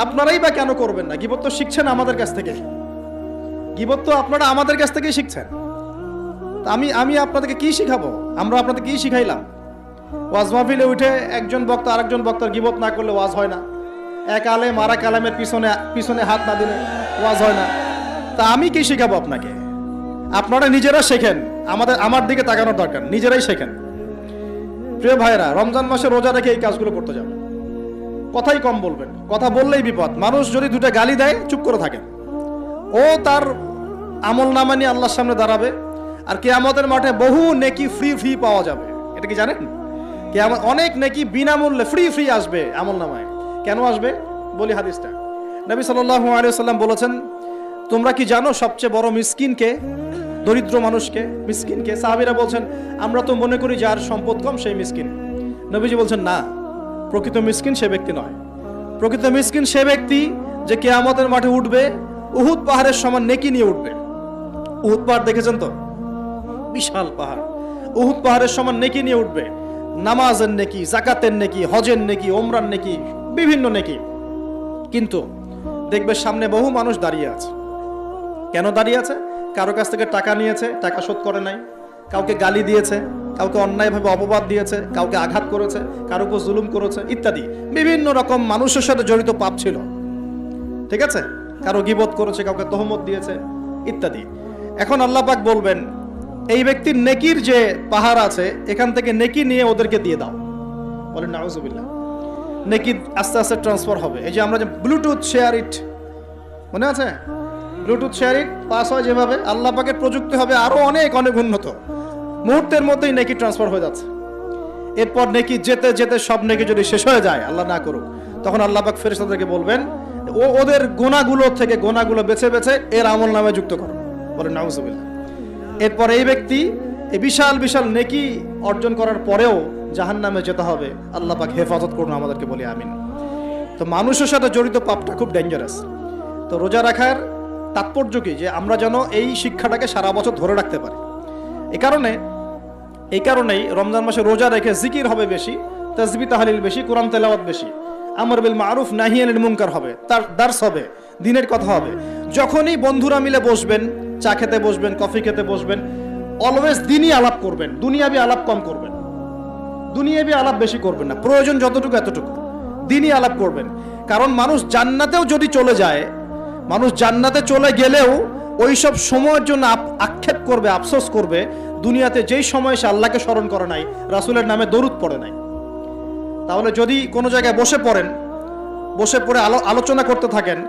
আপনারাই বা কেন করবেন না? গীবত তো শিখছেন আমাদের কাছ থেকে, গীবত তো আপনারা আমাদের কাছ থেকেই শিখছেন। আমি আপনাদেরকে কি শিখাবো? আমরা আপনাদের কি শিখাইলাম? ওয়াজ মাহফিলে উঠে একজন বক্তা আরেকজন বক্তার গীবত না করলে ওয়াজ হয় না। এক আলেম আর এক আলেমের পিছনে হাত না দিলে ওয়াজ হয় না। তা আমি কি শিখাবো আপনাকে? আপনারা নিজেরা শেখেন, আমার দিকে তাকানোর দরকার, নিজেরাই শেখেন। প্রিয় ভাইরা, রমজান মাসে রোজা রেখে এই কাজগুলো করতে যাবেন। কথাই কম বলবেন, কথা বললেই বিপদ। মানুষ যদি 2টা গালি দেয় চুপ করে থাকেন, ও তার আমল নামা নিয়ে আল্লাহর সামনে দাঁড়াবে। আর কিয়ামতের মাঠে বহু নেকি ফ্রি পাওয়া যাবে। এটা কি জানেন? কিয়ামত অনেক নেকি বিনামূল্যে ফ্রি আসবে আমল নামায়। কেন আসবে বলি হাদিসটা। নবী সাল্লাল্লাহু আলাইহি ওয়াসাল্লাম বলেছেন, তোমরা কি জানো সবচেয়ে বড় মিসকিনকে? দরিদ্র মানুষকে, মিসকিনকে। সাহাবীরা বলছেন, আমরা তো মনে করি যার সম্পদ কম সেই মিসকিন। নবীজি বলছেন, না, প্রকৃত মিসকিন সে ব্যক্তি নয়। প্রকৃত মিসকিন সে ব্যক্তি যে কিয়ামতের মাঠে উঠবে উহুদ পাহাড়ের সমান নেকি নিয়ে উঠবে। উহুদ পাহাড় দেখেছেন তো? বিশাল পাহাড়। উহুদ পাহাড়ের সমান নেকি নিয়ে উঠবে। নামাজের নেকি, যাকাতের নেকি, হজের নেকি, ওমরার নেকি, বিভিন্ন নেকি। কিন্তু দেখবে সামনে বহু মানুষ দাঁড়িয়ে আছে। কেন দাঁড়িয়ে আছে? কারো কাছ থেকে টাকা নিয়েছে, টাকা শোধ করে নাই, কাউকে গালি দিয়েছে, কাউকে অন্যায়ভাবে অপবাদ দিয়েছে, কাউকে আঘাত করেছে, কারো উপর জুলুম করেছে ইত্যাদি। বিভিন্ন রকম মানুষের সাথে জড়িত পাপ ছিল। ঠিক আছে? কারো গীবত করেছে, কাউকে তহমত দিয়েছে ইত্যাদি। এখন আল্লাহ পাক বলবেন, এই ব্যক্তির নেকির যে পাহাড় আছে এখান থেকে নেকি নিয়ে ওদেরকে দিয়ে দাও। বলেন নাউজুবিল্লাহ। নেকি আস্তে আস্তে ট্রান্সফার হবে। এই যে আমরা যে ব্লুটুথ শেয়ার ইট, মনে আছে? ব্লুটুথ শেয়ার ইট পাস হয় যেভাবে, আল্লাহ পাকের প্রযুক্তি হবে আরো অনেক অনেক উন্নত, মুহূর্তের মধ্যেই নেকি ট্রান্সফার হয়ে যাচ্ছে। এরপর নেকি যেতে যেতে সব নেকি যদি শেষ হয়ে যায়, আল্লাহ না করুক, তখন আল্লাহ পাক ফেরেশতাদেরকে বলবেন ওদের গোনাগুলো থেকে গোনাগুলো বেছে বেছে এর আমল নামে যুক্ত করো, বলেন নাউজুবিল্লাহ। এরপর এই ব্যক্তি এই বিশাল বিশাল নেকি অর্জন করার পরেও জাহান্নামে যেতে হবে। আল্লাহ পাক হেফাজত করুন আমাদেরকে, বলি আমিন। তো মানুষের সাথে জড়িত পাপটা খুব ডেঞ্জারাস। তো রোজা রাখার তাৎপর্য কি? যে আমরা যেন এই শিক্ষাটাকে সারা বছর ধরে রাখতে পারি। এই কারণেই রমজান মাসে রোজা রেখে জিকির হবে বেশি, তাসবিহ তাহলিল বেশি, কোরআন তেলাওয়াত বেশি, আমর বিল মারুফ নাহি আনিল মুনকার হবে, তার দার্স হবে, দিনের কথা হবে। যখনই বন্ধুরা মিলে বসবেন, চা খেতে বসবেন, কফি খেতে বসবেন, অলওয়েজ দিনই আলাপ করবেন, দুনিয়াবি আলাপ কম করবেন, দুনিয়াবি আলাপ বেশি করবেন না, প্রয়োজন যতটুকু এতটুকু দিনই আলাপ করবেন। কারণ মানুষ জান্নাতেও যদি চলে যায়, মানুষ জান্নাতে চলে গেলেও ওই সব সময়ের জন্য আক্ষেপ করবে, আফসোস করবে, দুনিয়াতে যেই সময় সে আল্লাহকে স্মরণ করে নাই, রাসূলের নামে দরুদ পড়ে নাই। তাহলে যদি কোনো জায়গায় বসে পড়ে আলোচনা করতে থাকেন,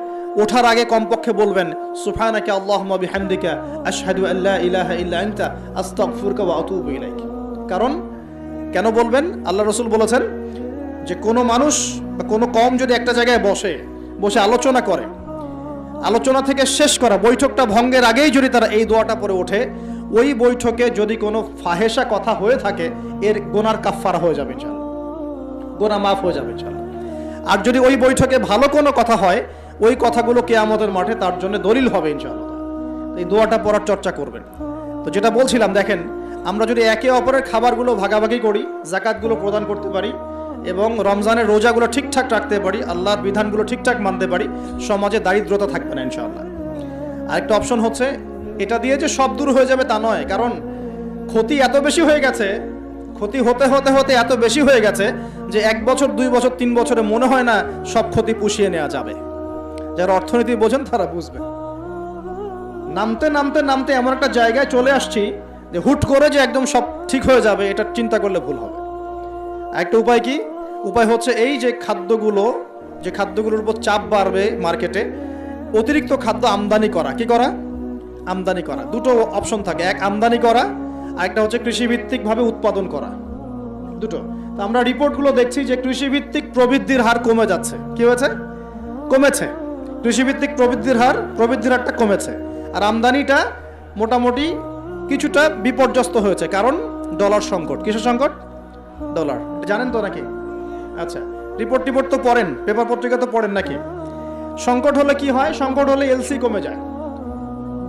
ওঠার আগে কমপক্ষে বলবেন সুবহানাকা আল্লাহুম্মা বিহামদিকা আশহাদু আল্লা ইলাহা ইল্লা আনতা আস্তাগফিরুকা ওয়া আতুবু ইলাইক। কারণ কেন বলবেন? আল্লাহ রাসূল বলেছেন যে কোনো মানুষ বা কোনো কওম যদি একটা জায়গায় বসে আলোচনা করে, আলোচনা থেকে শেষ করা বৈঠকটা ভঙ্গের আগেই যদি তারা এই দোয়াটা পড়ে ওঠে, ওই বৈঠকে যদি কোনো ফাহেসা কথা হয়ে থাকে, এর গুনার কাফফারা হয়ে যাবে ইনশাআল্লাহ, গুনাহ মাফ হয়ে যাবে ইনশাআল্লাহ। আর যদি ওই বৈঠকে ভালো কোনো কথা হয়, ওই কথাগুলো কিয়ামতের মাঠে তার জন্য দলিল হবে ইনশাআল্লাহ। এই দোয়াটা পড়ার চর্চা করবেন। তো যেটা বলছিলাম, দেখেন আমরা যদি একে অপরের খাবারগুলো ভাগাভাগি করি, জাকাতগুলো প্রদান করতে পারি এবং রমজানের রোজাগুলো ঠিকঠাক রাখতে পারি, আল্লাহর বিধানগুলো ঠিকঠাক মানতে পারি, সমাজে দারিদ্রতা থাকবে না ইনশাআল্লাহ। আরেকটা অপশন হচ্ছে, এটা দিয়ে যে সব দূর হয়ে যাবে তা নয়, কারণ ক্ষতি এত বেশি হয়ে গেছে, ক্ষতি হতে হতে হতে এত বেশি হয়ে গেছে যে 1 বছর 2 বছর 3 বছরে মনে হয় না সব ক্ষতি পুষিয়ে নেওয়া যাবে। যারা অর্থনীতি বোঝেন তারা বুঝবেন। নামতে নামতে নামতে এমন একটা জায়গায় চলে আসছি যে হুট করে যে একদম সব ঠিক হয়ে যাবে, এটা চিন্তা করলে ভুল হবে। একটা উপায় কি? উপায় হচ্ছে এই যে খাদ্যগুলোর উপর চাপ বাড়বে মার্কেটে, অতিরিক্ত খাদ্য আমদানি করা। কি করা? আমদানি করা। দুটো অপশন থাকে, এক আমদানি করা, আর একটা হচ্ছে কৃষিভিত্তিক ভাবে উৎপাদন করা, দুটো। তো আমরা রিপোর্টগুলো দেখছি যে কৃষিভিত্তিক প্রবৃদ্ধির হার কমে যাচ্ছে। কি হয়েছে? কমেছে। কৃষিভিত্তিক প্রবৃদ্ধির হারটা কমেছে, আর আমদানিটা মোটামুটি কিছুটা বিপর্যস্ত হয়েছে। কারণ ডলার সংকট। কিসের সংকট? ডলার। জানেন তো নাকি? আচ্ছা, রিপোর্ট তো পড়েন, পেপার পত্রিকা তো পড়েন নাকি? সংকট হলে কি হয়? সংকট হলে এলসি কমে যায়।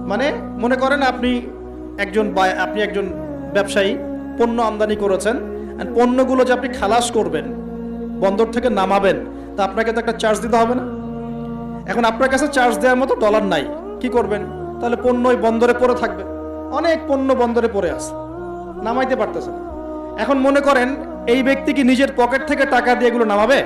মানে মনে করেন আপনি একজন ব্যবসায়ী, পণ্য আমদানি করেছেন, পণ্যগুলো যে আপনি খালাস করবেন, বন্দর থেকে নামাবেন, তা আপনাকে তো একটা চার্জ দিতে হবে না? এখন আপনার কাছে চার্জ দেওয়ার মতো ডলার নাই, কি করবেন? তাহলে পণ্য ওই বন্দরে পড়ে থাকবে। অনেক পণ্য বন্দরে পড়ে আছে, নামাইতে পারতেছে না। এখন মনে করেন এই ব্যক্তি কি নিজের পকেট থেকে টাকা দিয়ে এগুলো নামাবে?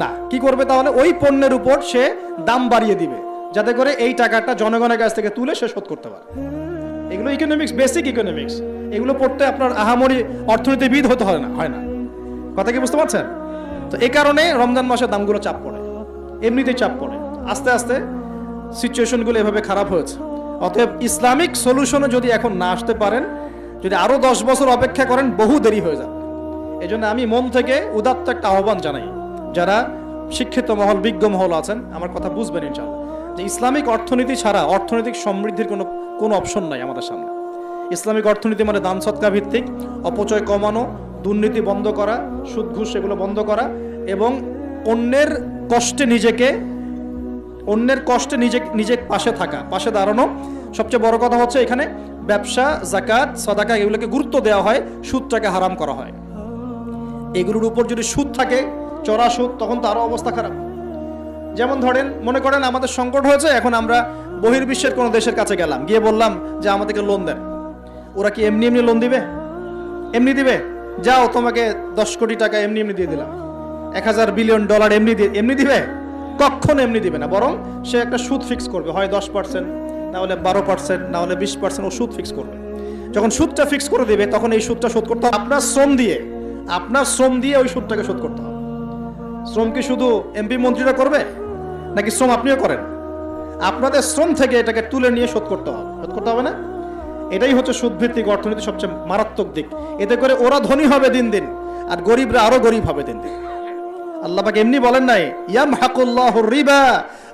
না। কি করবে তাহলে? ওই পণ্যের উপর সে দাম বাড়িয়ে দিবে, যাতে করে এই টাকাটা জনগণের কাছ থেকে তুলে সে শোধ করতে পারে। এগুলো ইকোনমিক্স, বেসিক ইকোনমিক্স। এগুলো পড়তে আপনার আহামরি অর্থনীতিবিদ হতে হয় না। কথা কি বুঝতে পারছেন? তো এই কারণে রমজান মাসে দামগুলো চাপ পড়ে, এমনিতেই চাপ পড়ে। আস্তে আস্তে সিচুয়েশনগুলো এভাবে খারাপ হয়েছে। অতএব ইসলামিক সলিউশনে যদি এখন না আসতে পারেন, যদি আরো 10 বছর অপেক্ষা করেন, বহু দেরি হয়ে যাবে। এই জন্য আমি মন থেকে উদাত্ত একটা আহ্বান জানাই, যারা শিক্ষিত মহল, বিজ্ঞ মহল আছেন, আমার কথা বুঝবেন ইনশাআল্লাহ, যে ইসলামিক অর্থনীতি ছাড়া অর্থনৈতিক সমৃদ্ধির কোনো অপশন নাই আমাদের সামনে। ইসলামিক অর্থনীতি মানে দান সৎকা ভিত্তিক, অপচয় কমানো, দুর্নীতি বন্ধ করা, সুদ ঘুষ এগুলো বন্ধ করা, এবং অন্যের কষ্টে নিজে পাশে দাঁড়ানো। সবচেয়ে বড় কথা হচ্ছে এখানে ব্যবসা, যাকাত, সাদাকা এগুলোকে গুরুত্ব দেওয়া হয়, সুদটাকে হারাম করা হয়। এগুলোর উপর যদি সুদ থাকে, চড়া সুদ, তখন তো আরো অবস্থা খারাপ। যেমন ধরেন, মনে করেন আমাদের সংকট হয়েছে, এখন আমরা বহির্বিশ্বের কোনো দেশের কাছে গেলাম, গিয়ে বললাম যে আমাদেরকে লোন দেন। ওরা কি এমনি লোন দিবে? এমনি দিবে? যাও, তোমাকে 10 কোটি টাকা এমনি দিয়ে দিলাম, 1000 বিলিয়ন ডলার এমনি দিবে? কখনো এমনি দিবে না। বরং সে একটা সুদ ফিক্স করবে, হয় 10%, না হলে 12%, না হলে 20%। ও সুদ ফিক্স করবে। যখন সুদটা ফিক্স করে দিবে, তখন এই সুদটা শোধ করতে হবে আপনার শ্রম দিয়ে ওই সুদটাকে শোধ করতে হবে। শ্রম কি শুধু এমপি মন্ত্রীরা করবে, নাকি শ্রম আপনিও করেন? আপনাদের শ্রম থেকে এটাকে তুলে নিয়ে শোধ করতে হবে, শোধ করতে হবে না? এটাই হচ্ছে সুদভিত্তিক অর্থনীতির সবচেয়ে মারাত্মক দিক। এতে করে ওরা ধনী হবে দিন দিন, আর গরিবরা আরো গরিব হবে দিন দিন। আল্লাহ পাক এমনি বলেন নাই ইয়ামহাকুল্লাহুর রিবা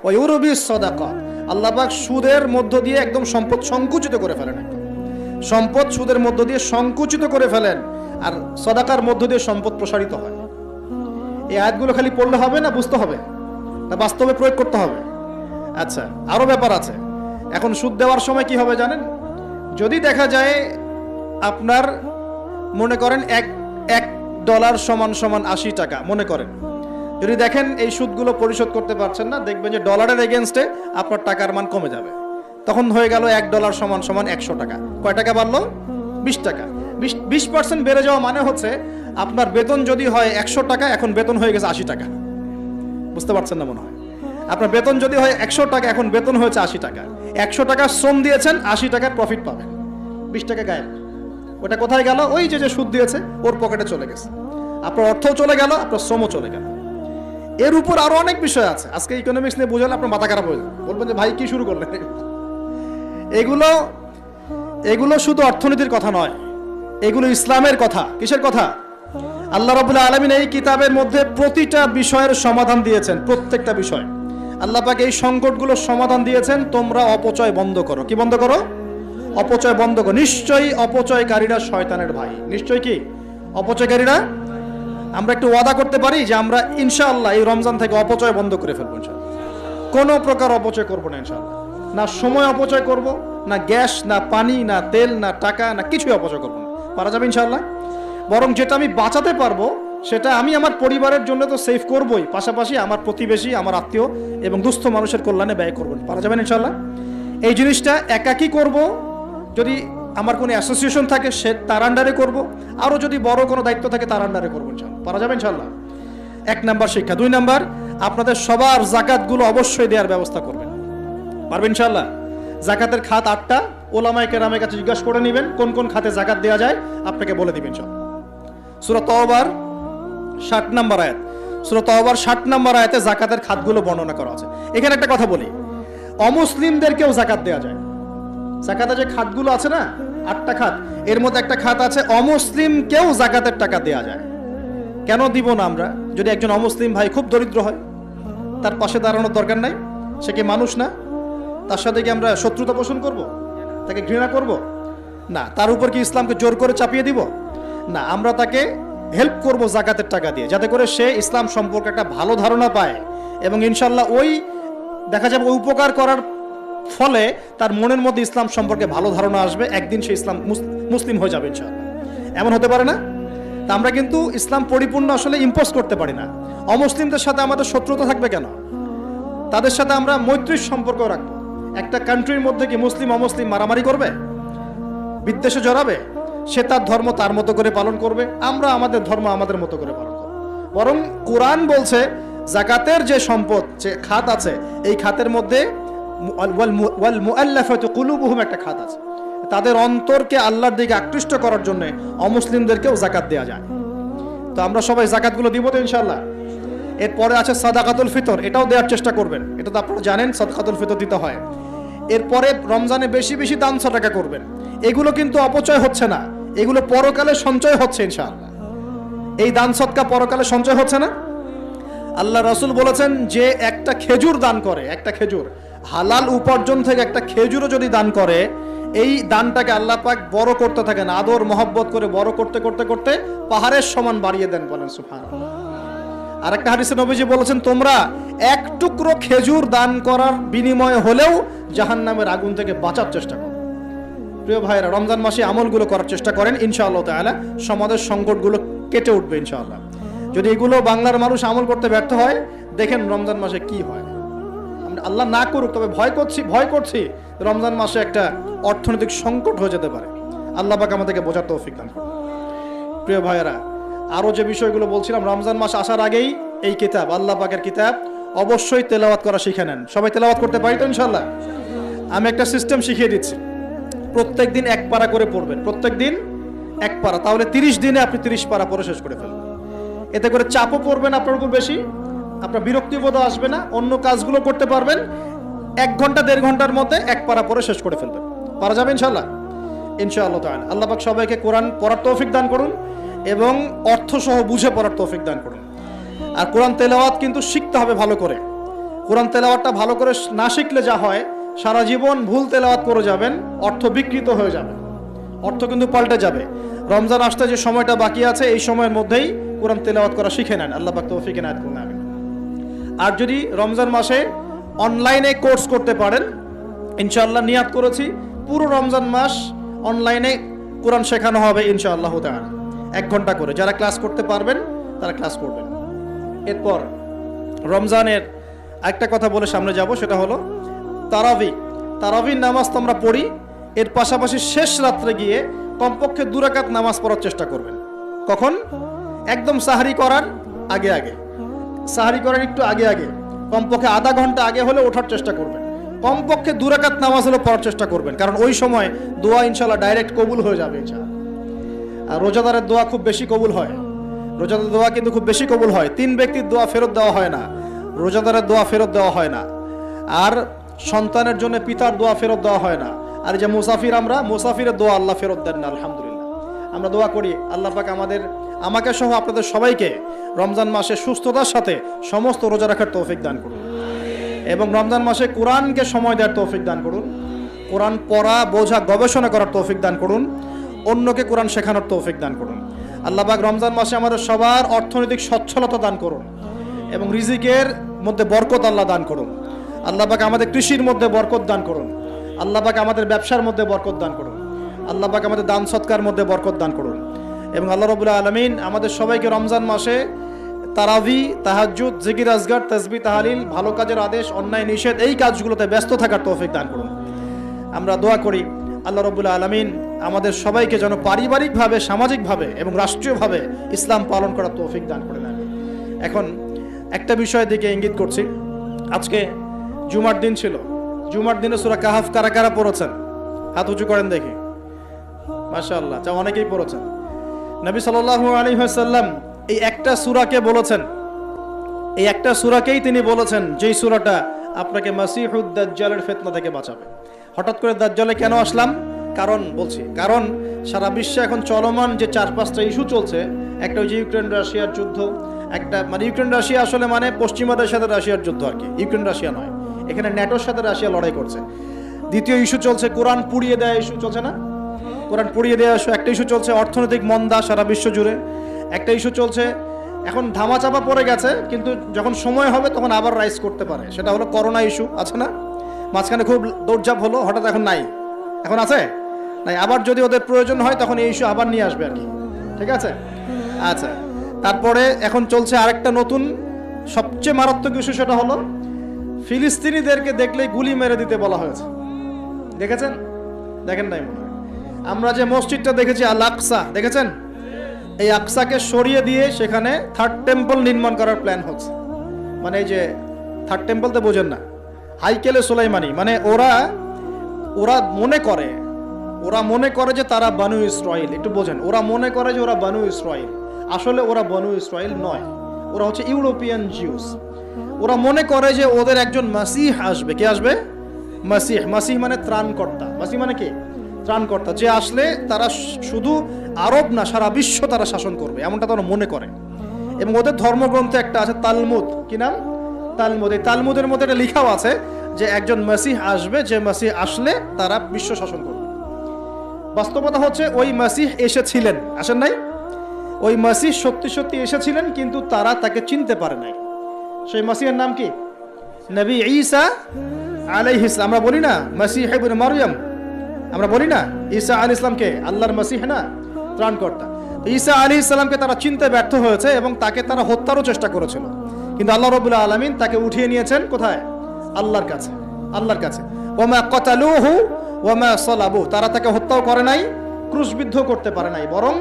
ওয়া ইউরবিস সাদাকাত। আল্লাহ পাক সুদের মধ্য দিয়ে একদম সম্পদ সংকুচিত করে ফেলেন, একদম সম্পদ সুদের মধ্য দিয়ে সংকুচিত করে ফেলেন, আর সাদাকার মধ্য দিয়ে সম্পদ প্রসারিত হয়। এই আয়াতগুলো খালি পড়লে হবে না, বুঝতে হবে, না বাস্তবে প্রয়োগ করতে হবে। আচ্ছা, আরো ব্যাপার আছে। এখন সুদ দেওয়ার সময় কি হবে জানেন? যদি দেখা যায় আপনার মনে করেন $1 সমান সমান 80 টাকা, মনে করেন, যদি দেখেন এই সুদগুলো পরিশোধ করতে পারছেন না, দেখবেন যে ডলারের এগেনস্টে আপনার টাকার মান কমে যাবে। তখন হয়ে গেল $1 সমান সমান 100 টাকা। কয় টাকা বাড়লো? 20 টাকা। 20% বেড়ে যাওয়া মানে হচ্ছে আপনার বেতন যদি হয় 100 টাকা, এখন বেতন হয়ে গেছে 80 টাকা। বুঝতে পারছেন না মনে হয়? আপনার বেতন যদি হয় 100 টাকা, এখন বেতন হয়েছে 80 টাকা। 100 টাকা শ্রম দিয়েছেন, 80 টাকার প্রফিট পাবেন, 20 টাকা গায়েব। ওটা কোথায় গেল? ওই যে সুদ দিয়েছে ওর পকেটে চলে গেছে। আপনার অর্থও চলে গেল, আপনার শ্রমও চলে গেল। এর উপর আরো অনেক বিষয় আছে। আজকে ইকোনমিক্স নিয়ে বোঝালে আপনার মাথা খারাপ হয়ে যাবে, বলবেন যে ভাই কি শুরু করলেন। এগুলো শুধু অর্থনীতির কথা নয়, এগুলো ইসলামের কথা। কিসের কথা? আল্লাহ রাব্বুল আলামিন এই কিতাবের মধ্যে প্রতিটা বিষয়ের সমাধান দিয়েছেন, প্রত্যেকটা বিষয়। আল্লাহ পাক এই সংকটগুলোর সমাধান দিয়েছেন। তোমরা অপচয় বন্ধ করো। কি বন্ধ করো? অপচয় বন্ধ করো। নিশ্চয়ই অপচয়কারীরা শয়তানের ভাই। নিশ্চয়ই কি অপচয়কারীরা? আমরা একটু ওয়াদা করতে পারি যে আমরা ইনশাআল্লাহ এই রমজান থেকে অপচয় বন্ধ করে ফেলবো ইনশাআল্লাহ। কোনো প্রকার অপচয় করবো না ইনশাআল্লাহ। না সময় অপচয় করব, না গ্যাস, না পানি, না তেল, না টাকা, না কিছুই অপচয় করবো না। পারা যাবে ইনশাআল্লাহ। বরং যেটা আমি বাঁচাতে পারবো সেটা আমি আমার পরিবারের জন্য তো সেভ করবই, পাশাপাশি আমার প্রতিবেশী, আমার আত্মীয় এবং দুস্থ মানুষের কল্যাণে ব্যয় করবেন। পারা যাবেন ইনশাআল্লাহ। এই জিনিসটা একাকী করব, যদি আমার কোনো অ্যাসোসিয়েশন থাকে সে তার আন্ডারে করব, আরও যদি বড় কোনো দায়িত্ব থাকে তার আন্ডারে করবো ইনশাআল্লাহ। পারা যাবে ইনশাআল্লাহ। 1 নাম্বার শিক্ষা। 2 নাম্বার, আপনাদের সবার জাকাতগুলো অবশ্যই দেওয়ার ব্যবস্থা করবেন। পারবেন ইনশাআল্লাহ। জাকাতের খাত 8টা। ওলামায়ে কেরামের কাছে জিজ্ঞাসা করে নেবেন কোন কোন খাতে জাকাত দেওয়া যায়, আপনাকে বলে দিবেন ইনশাআল্লাহ। সূরা তাওবার 60 নম্বর আয়াত। সূরা তাওবার 60 নম্বর আয়াতে জাকাতের খাতগুলো বর্ণনা করা আছে। এখানে একটা কথা বলি, অমুসলিমদেরকেও জাকাত দেওয়া যায়। জাকাতের যে খাতগুলো আছে না, 8টা খাত, এর মধ্যে একটা খাত আছে অমুসলিমকেও জাকাতের টাকা দেওয়া যায়। কেন দিব না আমরা? যদি একজন অমুসলিম ভাই খুব দরিদ্র হয়, তার পাশে দাঁড়ানোর দরকার নাই? সে কি মানুষ না? তার সাথে কি আমরা শত্রুতা পোষণ করব? তাকে ঘৃণা করব? না। তার উপর কি ইসলামকে জোর করে চাপিয়ে দিব? না। আমরা তাকে হেল্প করব জাকাতের টাকা দিয়ে, যাতে করে সে ইসলাম সম্পর্কে একটা ভালো ধারণা পায়, এবং ইনশাল্লাহ ওই দেখা যাবে ওই উপকার করার ফলে তার মনের মধ্যে ইসলাম সম্পর্কে ভালো ধারণা আসবে, একদিন সে ইসলাম মুসলিম হয়ে যাবে ইনশাআল্লাহ। এমন হতে পারে না? তা আমরা কিন্তু ইসলাম পরিপূর্ণ আসলে ইম্পোজ করতে পারি না। অমুসলিমদের সাথে আমাদের শত্রুতা থাকবে কেন? তাদের সাথে আমরা মৈত্রীর সম্পর্ক রাখবো। একটা কান্ট্রির মধ্যে কি মুসলিম অমুসলিম মারামারি করবে, বিদ্বেষে জড়াবে? সে তার ধর্ম তার মতো করে পালন করবে, আমরা আমাদের ধর্ম আমাদের মতো করে পালন করব। বরং কোরআন বলছে জাকাতের যে সম্পদ, যে খাত আছে, এই খাতের মধ্যে ওয়াল মুআল্লাফাতু কুলুবুহুম একটা খাত আছে। তাদের অন্তরকে আল্লাহর দিকে আকৃষ্ট করার জন্য অমুসলিমদেরকেও জাকাত দেওয়া যায়। তো আমরা সবাই জাকাতগুলো দিব তো ইনশাআল্লাহ। এরপরে আছে সাদাকাতুল ফিতর, এটাও দেওয়ার চেষ্টা করবেন। এটা তো আপনারা জানেন সাদাকাতুল ফিতর দিতে হয়। এরপরে রমজানে বেশি বেশি দান সদকা করবেন। এগুলো কিন্তু অপচয় হচ্ছে না, এগুলো পরকালে সঞ্চয় হচ্ছে ইনশাআল্লাহ। এই দান সদকা পরকালে সঞ্চয় হচ্ছে না? আল্লাহ রাসূল বলেছেন যে একটা খেজুর দান করে, একটা খেজুর, হালাল উপার্জন থেকে একটা খেজুরও যদি দান করে, এই দানটাকে আল্লাহ পাক বড় করতে থাকেন, আদর মহব্বত করে বড় করতে করতে করতে পাহাড়ের সমান বাড়িয়ে দেন। বলেন সুবহানাল্লাহ। আরেকটা হাদিসে নবীজি বলেছেন, তোমরা এক টুকরো খেজুর দান করার বিনিময়ে হলেও জাহান্নামের আগুন থেকে বাঁচার চেষ্টা করো। প্রিয় ভাইরা, রমজান মাসে আমলগুলো করার চেষ্টা করেন, ইনশাআল্লাহ তাআলা সমাজের সংকটগুলো কেটে উঠবে ইনশাআল্লাহ। যদি এগুলো বাংলার মানুষ আমল করতে ব্যর্থ হয়, দেখেন রমজান মাসে কি হয়। আমরা আল্লাহ না করুক, তবে ভয় করছি রমজান মাসে একটা অর্থনৈতিক সংকট হয়ে যেতে পারে। আল্লাহ পাক আমাদেরকে বোঝার তৌফিক দান করুন। প্রিয় ভাইয়েরা, আরো যে বিষয়গুলো বলছিলাম, রমজান মাস আসার আগেই এই কিতাব, আল্লাহ পাকের কিতাব, অবশ্যই তেলাওয়াত করা শিখে নেন। সবাই তেলাওয়াত করতে পারি তো ইনশাআল্লাহ? আমি একটা সিস্টেম শিখিয়ে দিচ্ছি। প্রত্যেকদিন 1 পারা করে পড়বেন, প্রত্যেকদিন 1 পারা। তাহলে 30 দিনে আপনি 30 পারা পড়ে শেষ করে ফেলবেন। এতে করে চাপও পড়বেন আপনার উপর বেশি, আপনার বিরক্তিবোধ আসবে না, অন্য কাজগুলো করতে পারবেন। 1 ঘন্টা 1.5 ঘন্টার মধ্যে এক পারা পরে শেষ করে ফেলবেন। পারা যাবে ইনশাআল্লাহ? ইনশাআল্লাহ তাআলা। আল্লাহ পাক সবাইকে কোরআন পড়ার তৌফিক দান করুন এবং অর্থ সহ বুঝে পড়ার তৌফিক দান করুন। আর কোরআন তেলাওয়াত কিন্তু শিখতে হবে ভালো করে। কোরআন তেলাওয়াতটা ভালো করে না শিখলে যা হয়, সারা জীবন ভুল তেলাওয়াত করে যাবেন, অর্থ বিকৃত হয়ে যাবে, অর্থ কিন্তু পাল্টে যাবে। রমজান আসতে যে সময়টা বাকি আছে, এই সময়ের মধ্যেই কোরআন তেলাওয়াত করা শিখে নেন। আল্লাহ পাক তৌফিক এনায়েত করুন, আমিন। আর যদি রমজান মাসে অনলাইনে কোর্স করতে পারেন, ইনশাআল্লাহ নিয়াত করেছি পুরো রমজান মাস অনলাইনে কোরআন শেখানো হবে ইনশাআল্লাহ তাআলা, 1 ঘন্টা করে। যারা ক্লাস করতে পারবেন তারা ক্লাস করবেন। এরপর রমজানের একটা কথা বলে সামনে যাব, সেটা হলো তারাবির নামাজ তো আমরা পড়ি, এর পাশাপাশি শেষ রাত্রে গিয়ে কমপক্ষে 2 রাকাত নামাজ পড়ার চেষ্টা করবেন। কখন? একদম সাহরি করার আগে আগে, সাহরি করার একটু আগে আগে, কমপক্ষে আধা ঘন্টা আগে হলে ওঠার চেষ্টা করবেন। কমপক্ষে 2 রাকাত নামাজ হলে পড়ার চেষ্টা করবেন, কারণ ওই সময় দোয়া ইনশাআল্লাহ ডাইরেক্ট কবুল হয়ে যাবে ইনশাআল্লাহ। আর রোজাদারের দোয়া খুব বেশি কবুল হয়, রোজাদারের দোয়া কিন্তু খুব বেশি কবুল হয়। 3 ব্যক্তির দোয়া ফেরত দেওয়া হয় না, রোজাদারের দোয়া ফেরত দেওয়া হয় না। আর সন্তানের জন্য পিতার দোয়া ফেরত দেওয়া হয় না। আর যে মুসাফির, আমরা মুসাফিরের দোয়া আল্লাহ ফেরত দেন না, আলহামদুলিল্লাহ। আমরা দোয়া করি আল্লাহ পাক আমাকে সহ আপনাদের সবাইকে রমজান মাসে সুস্থতার সাথে সমস্ত রোজা রাখার তৌফিক দান করুন এবং রমজান মাসে কোরআনকে সময় দেওয়ার তৌফিক দান করুন, কোরআন পড়া, বোঝা, গবেষণা করার তৌফিক দান করুন, অন্যকে কোরআন শেখানোর তৌফিক দান করুন। আল্লাহ পাক রমজান মাসে আমাদের সবার অর্থনৈতিক সচ্ছলতা দান করুন এবং রিজিকের মধ্যে বরকত আল্লাহ দান করুন। আল্লাহ পাক আমাদের কৃষির মধ্যে বরকত দান করুন, আল্লাহ পাক আমাদের ব্যবসার মধ্যে বরকত দান করুন, আল্লাহ পাক আমাদের দান সৎকার মধ্যে বরকত দান করুন এবং আল্লাহ রাব্বুল আলামিন আমাদের সবাইকে রমজান মাসে তারাবি, তাহাজ্জুদ, জিকির আজগার, তাসবিহ, তাহলিল, ভালো কাজের আদেশ, অন্যায় নিষেধ, এই কাজগুলোতে ব্যস্ত থাকার তৌফিক দান করুন। আমরা দোয়া করি আল্লাহ রাব্বুল আলামিন আমাদের সবাইকে যেন পারিবারিকভাবে, সামাজিকভাবে এবং রাষ্ট্রীয়ভাবে ইসলাম পালন করার তৌফিক দান করেন। এখন একটা বিষয়ের দিকে ইঙ্গিত করছি। আজকে জুমার দিন ছিল, জুমার দিনে সূরা কাহাফ কারা কারা পড়েছেন? হাত উঁচু করেন দেখি। মাশাআল্লাহ, যা অনেকেই পড়েছেন। নবী সাল্লাল্লাহু আলাইহি ওয়াসাল্লাম এই একটা সূরাকে বলেছেন, এই একটা সূরাকেই তিনি বলেছেন যেই সূরাটা আপনাকে মাসিহুদ দাজ্জালের ফিতনা থেকে বাঁচাবে। হঠাৎ করে দাজ্জালে কেন আসলাম? কারণ সারা বিশ্বে এখন চলমান যে 4-5টা ইস্যু চলছে, একটা ওই যে ইউক্রেন রাশিয়ার যুদ্ধ, একটা মানে ইউক্রেন রাশিয়া আসলে মানে পশ্চিমাদের সাথে রাশিয়ার যুদ্ধ আর কি, ইউক্রেন রাশিয়া নয়, এখানে ন্যাটোর সাথে রাশিয়া লড়াই করছে। দ্বিতীয় ইস্যু চলছে কোরআন পুড়িয়ে দেওয়া ইস্যু চলছে না, কোরআন পুড়িয়ে দেওয়া ইস্যু। একটা ইস্যু চলছে অর্থনৈতিক মন্দা সারা বিশ্ব জুড়ে, একটা ইস্যু চলছে এখন ধামাচাপা পড়ে গেছে, কিন্তু যখন সময় হবে তখন আবার রাইজ করতে পারে, সেটা হলো করোনা ইস্যু। আছে না, মাঝখানে খুব দৌড়ঝাঁপ হলো, হঠাৎ এখন নাই, এখন আছে নাই, আবার যদি ওদের প্রয়োজন হয় তখন এই ইস্যু আবার নিয়ে আসবে আর কি, ঠিক আছে? আচ্ছা, তারপরে এখন চলছে আরেকটা নতুন সবচেয়ে মারাত্মক ইস্যু, সেটা হলো ফিলিস্তিনিদেরকে দেখলেই গুলি মেরে দিতে বলা হয়েছে। দেখেছেন? দেখেন নাই মনে হয়। আমরা যে মসজিদটা দেখেছি আল আকসা, দেখেছেন? এই আকসাকে সরিয়ে দিয়ে সেখানে 3rd টেম্পল নির্মাণ করার প্ল্যান হচ্ছে। মানে এই যে 3rd টেম্পল তো বোঝেন না, হাইকেলে সুলাইমানি, মানে ওরা মনে করে যে তারা বানু ইসরাইল। একটু বোঝেন, ওরা মনে করে যে ওরা বানু ইসরাইল, আসলে ওরা বানু ইসরাইল নয়, ওরা হচ্ছে ইউরোপিয়ান জিউস। ওরা মনে করে যে ওদের একজন মাসিহ আসবে। কে আসবে? মাসিহ মানে ত্রাণকর্তা। মাসিহ মানে কি? ত্রাণকর্তা, যে আসলে তারা শুধু আরব না, সারা বিশ্ব তারা শাসন করবে, এমনটা তারা মনে করে। এবং ওদের ধর্মগ্রন্থে একটা আছে তালমুদ, কি নাম? তালমুদ। এই তালমুদের মধ্যে এটা লেখাও আছে যে একজন মাসিহ আসবে, যে মাসিহ আসলে তারা বিশ্ব শাসন করবে। বাস্তবতা হচ্ছে ওই মাসিহ এসেছিলেন, আসেন নাই? ওই মাসিহ সত্যি সত্যি এসেছিলেন, কিন্তু তারা তাকে চিনতে পারে নাই। সেই মাসিহের নাম কি? নবী ঈসা আলাইহিস সালাম। আমরা বলি না মাসিহ ইবনে মারইয়াম, আমরা বলি না ঈসা আলাইহিস সালামকে আল্লাহর মাসিহ না, ত্রাণকর্তা। তো ঈসা আলাইহিস সালামকে তারা চিনতে ব্যর্থ হয়েছে এবং তাকে তারা হত্যারও চেষ্টা করেছিল, কিন্তু আল্লাহ রাব্বুল আলামিন তাকে উঠিয়ে নিয়েছেন কোথায়? আল্লাহর কাছে, আল্লাহর কাছে। ওমা কাতালুহু ওমা সালাবুহু, তারা তাকে হত্যাও করে নাই, ক্রুশবিদ্ধ করতে পারে নাই, বরং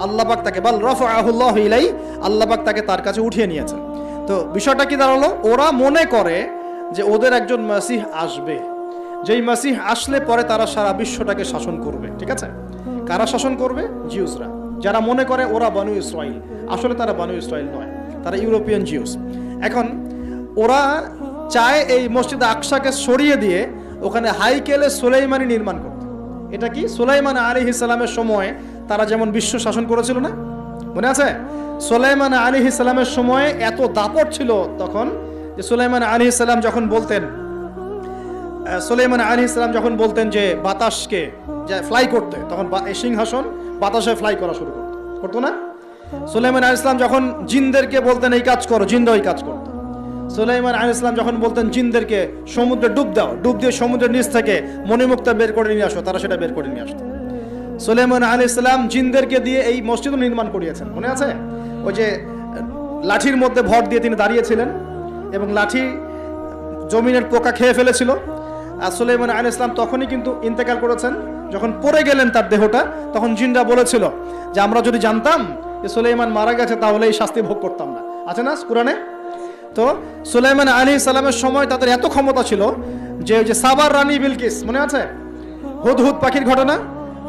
আল্লাহ পাক তাকে বাল রাফাআহুল্লাহু ইলাই, আল্লাহ পাক তাকে তার কাছে উঠিয়ে নিয়েছেন। তো বিষয়টা কি দাঁড়ালো? ওরা মনে করে যে ওদের একজন মাসিহ আসবে, যেই মাসিহ আসলে পরে তারা সারা বিশ্বটাকে শাসন করবে। ঠিক আছে? কারা শাসন করবে? জিউসরা, যারা মনে করে ওরা বানু ইসরাইল, আসলে তারা বানু ইসরাইল নয়, তারা ইউরোপিয়ান জিউস। এখন ওরা চায় এই মসজিদ আকসাকে সরিয়ে দিয়ে ওখানে হাইকেলে সুলাইমানি নির্মাণ করতে। এটা কি সুলাইমান আলাইহিস সালামের সময় তারা যেমন বিশ্ব শাসন করেছিল না, মনে আছে? সুলাইমান আলাইহিস সালামের সময় এত দাপট ছিল তখন যে সুলাইমান আলাইহিস সালাম যখন বলতেন যে বাতাসকে ফ্লাই করতে, তখন এই সিংহাসন বাতাসে ফ্লাই করা শুরু করতো না? সুলাইমান আলাইহিস সালাম যখন জিনদেরকে বলতেন এই কাজ করো, জিনরা ওই কাজ করতো। সুলাইমান আলাইহিস সালাম যখন বলতেন জিনদেরকে সমুদ্রে ডুব দাও, ডুব দিয়ে সমুদ্রের নিচ থেকে মণিমুক্তা বের করে নিয়ে আসো, তারা সেটা বের করে নিয়ে আসতো। সুলাইমান আলাইহিস সালাম জিনদেরকে দিয়ে এই মসজিদ নির্মাণ করিয়েছেন, মনে আছে? ওই যে লাঠির মধ্যে ভর দিয়ে তিনি দাঁড়িয়েছিলেন এবং লাঠি জমিনের পোকা খেয়ে ফেলেছিল। আর সুলাইমান আলাইহিস সালাম তখনই কিন্তু ইন্তেকাল করেছেন। যখন পড়ে গেলেন তার দেহটা, তখন জিনরা বলেছিল যে আমরা যদি জানতাম যে সুলাইমান মারা গেছে তাহলে এই শাস্তি ভোগ করতাম না। আছে না কোরআনে? তো সুলাইমান আলাইহিস সালামের সময় তাদের এত ক্ষমতা ছিল যে সাবার রানী বিলকিস, মনে আছে হুদহুদ পাখির ঘটনা?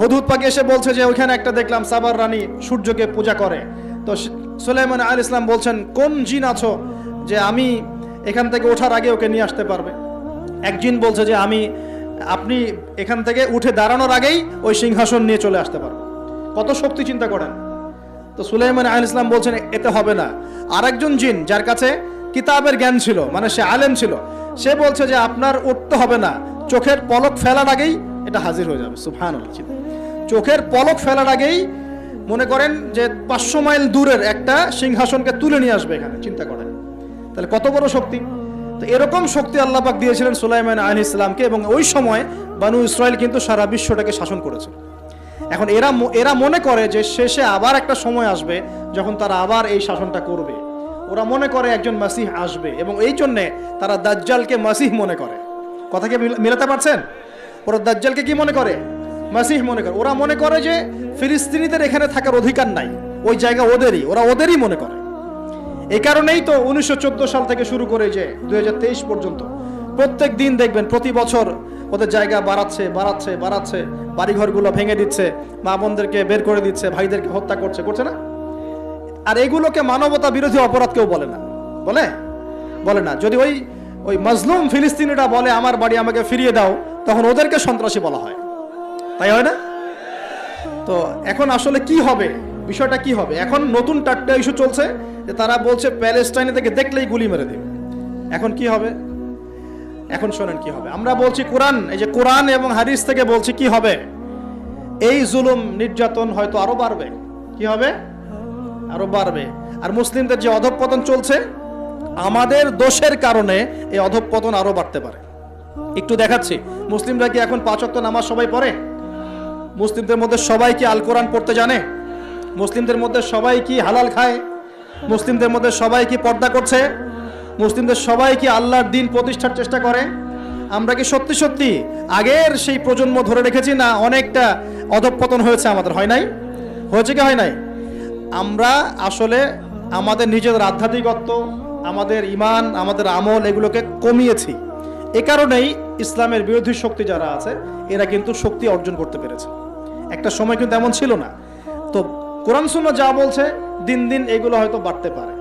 হুদহুদ পাখি এসে বলছে যে ওইখানে একটা দেখলাম সাবার রানী সূর্যকে পূজা করে। তো সুলাইমান আলাইহিস সালাম বলছেন কোন জিন আছো যে আমি এখান থেকে ওঠার আগে ওকে নিয়ে আসতে পারবে? এক জিন বলছে যে আপনি এখান থেকে উঠে দাঁড়ানোর আগেই ওই সিংহাসন নিয়ে চলে আসতে পারবো। কত শক্তি চিন্তা করেন। তো সুলাইমান আলাইহিস সালাম বলছেন এতে হবে না। আরেকজন জিন যার কাছে কিতাবের জ্ঞান ছিল, মানে সে আলেম ছিল, সে বলছে যে আপনার উঠতে হবে না, চোখের পলক ফেলার আগেই এটা হাজির হয়ে যাবে। সুবহানাল্লাহ। চোখের পলক ফেলার আগেই মনে করেন যে 500 মাইল দূরের একটা সিংহাসনকে তুলে নিয়ে আসবে এখানে, চিন্তা করেন তাহলে কত বড় শক্তি। তো এরকম শক্তি আল্লাহ পাক দিয়েছিলেন সুলাইমান আলাইহিস সালামকে, এবং ওই সময় বানু ইসরাইল কিন্তু সারা বিশ্বটাকে শাসন করেছিল। এখন এরা মনে করে যে শেষে আবার একটা সময় আসবে যখন তারা আবার এই শাসনটা করবে। ওরা মনে করে একজন মাসিহ আসবে, এবং এই জন্যে তারা দাজ্জালকে মাসিহ মনে করে। কথাকে মিলাতে পারছেন? ওরা দাজ্জালকে কি মনে করে? মাসিহ মনে করে। ওরা মনে করে যে ফিলিস্তিনিদের এখানে থাকার অধিকার নাই, ওই জায়গা ওদেরই, ওরা ওদেরই মনে করে। এই কারণেই তো 1914 সাল থেকে শুরু করে যে 2023 পর্যন্ত প্রত্যেক দিন দেখবেন প্রতি বছর ওদের জায়গা বাড়াচ্ছে, বাড়িঘরগুলো ভেঙে দিচ্ছে, মা বোনদেরকে বের করে দিচ্ছে, ভাইদেরকে হত্যা করছে না? আর এগুলোকে মানবতা বিরোধী অপরাধ কেউ বলে না। যদি ওই মাজলুম ফিলিস্তিনিরা বলে আমার বাড়ি আমাকে ফিরিয়ে দাও, তখন ওদেরকে সন্ত্রাসী বলা হয়, তাই হয় না? তো এখন আসলে কি হবে, বিষয়টা কি হবে? এখন নতুন টাটকা ইস্যু চলছে যে তারা বলছে প্যালেস্টাইনে থেকে দেখলেই গুলি মেরে দেবে। এখন কি হবে? এখন শোনেন কি হবে। আমরা বলছি কোরআন এবং হাদিস থেকে বলছি কি হবে। এই জুলুম নির্যাতন হয়তো আরো বাড়বে। কি হবে? আরো বাড়বে। আর মুসলিমদের যে অধঃপতন চলছে, আমাদের দোষের কারণে এই অধঃপতন আরো বাড়তে পারে। একটু দেখাচ্ছি। মুসলিমরা কি এখন 5 ওয়াক্ত নামাজ সবাই পড়ে? মুসলিমদের মধ্যে সবাই কি আল কোরআন পড়তে জানে? মুসলিমদের মধ্যে সবাই কি হালাল খায়? মুসলিমদের মধ্যে সবাই কি পর্দা করছে? মুসলিমদের সবাই কি আল্লাহর দ্বীন প্রতিষ্ঠার চেষ্টা করে? আমরা কি সত্যি সত্যি আগের সেই প্রজন্ম ধরে রেখেছি, না অনেকটা অধঃপতন হয়েছে আমাদের? হয় নাই? হয়েছে কি হয় নাই? আমরা আসলে আমাদের নিজেদের আধ্যাত্মিকত্ব, আমাদের ঈমান, আমাদের আমল এগুলোকে কমিয়েছি। এ কারণেই ইসলামের বিরোধী শক্তি যারা আছে এরা কিন্তু শক্তি অর্জন করতে পেরেছে। একটা সময় কিন্তু এমন ছিল না। তো কোরআন সুন্নাহ যা বলছে দিন দিন এগুলো হয়তো বাড়তে পারে।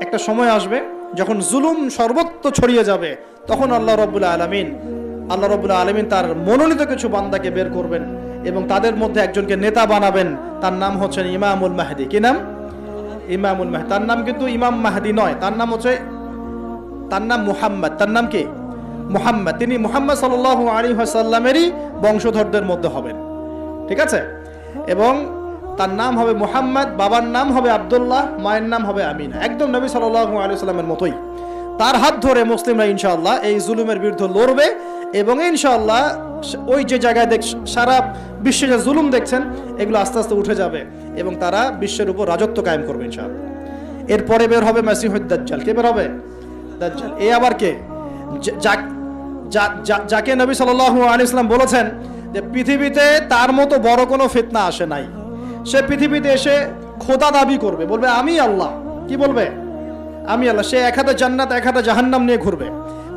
একটা সময় আসবে যখন জুলুম সর্বত্র ছড়িয়ে যাবে, তখন আল্লাহ রাব্বুল আলামিন তার মনোনীত কিছু বান্দাকে বের করবেন এবং তাদের মধ্যে একজনকে নেতা বানাবেন। তার নাম হচ্ছেন ইমামুল মাহদি। কি নাম? ইমামুল মাহদি। তার নাম কিন্তু ইমাম মাহদি নয়, তার নাম মুহাম্মদ। তার নাম কি? মুহাম্মদ। তিনি মুহাম্মদ সাল্লাল্লাহু আলাইহি ওয়াসাল্লামেরই বংশধরদের মধ্যে হবেন, ঠিক আছে? এবং তার নাম হবে মুহাম্মদ, বাবার নাম হবে আব্দুল্লাহ, মায়ের নাম হবে আমিনা, একদম নবী সাল্লাল্লাহু আলাইহি ওয়াসাল্লামের মতোই। তার হাত ধরে মুসলিমরা ইনশাআল্লাহ এই জুলুমের বিরুদ্ধে লড়বে, এবং ইনশাআল্লাহ ওই যে জায়গায় সারা বিশ্বে যে জুলুম দেখছেন এগুলো আস্তে আস্তে উঠে যাবে এবং তারা বিশ্বের উপর রাজত্ব কায়েম করবে ইনশাআল্লাহ। এরপরে বের হবে মাসিহুদ দাজ্জাল। কে বের হবে? দাজ্জাল। এ আবার কে? যাকে নবী সাল্লাল্লাহু আলাইহি ওয়াসাল্লাম বলেছেন যে পৃথিবীতে তার মতো বড় কোনো ফিতনা আসে নাই। সে পৃথিবীতে এসে খোদা দাবি করবে, বলবে আমি আল্লাহ। কি বলবে? আমি আল্লাহ। সে এক হাতে জান্নাত এক হাতে জাহান্নাম নিয়ে ঘুরবে।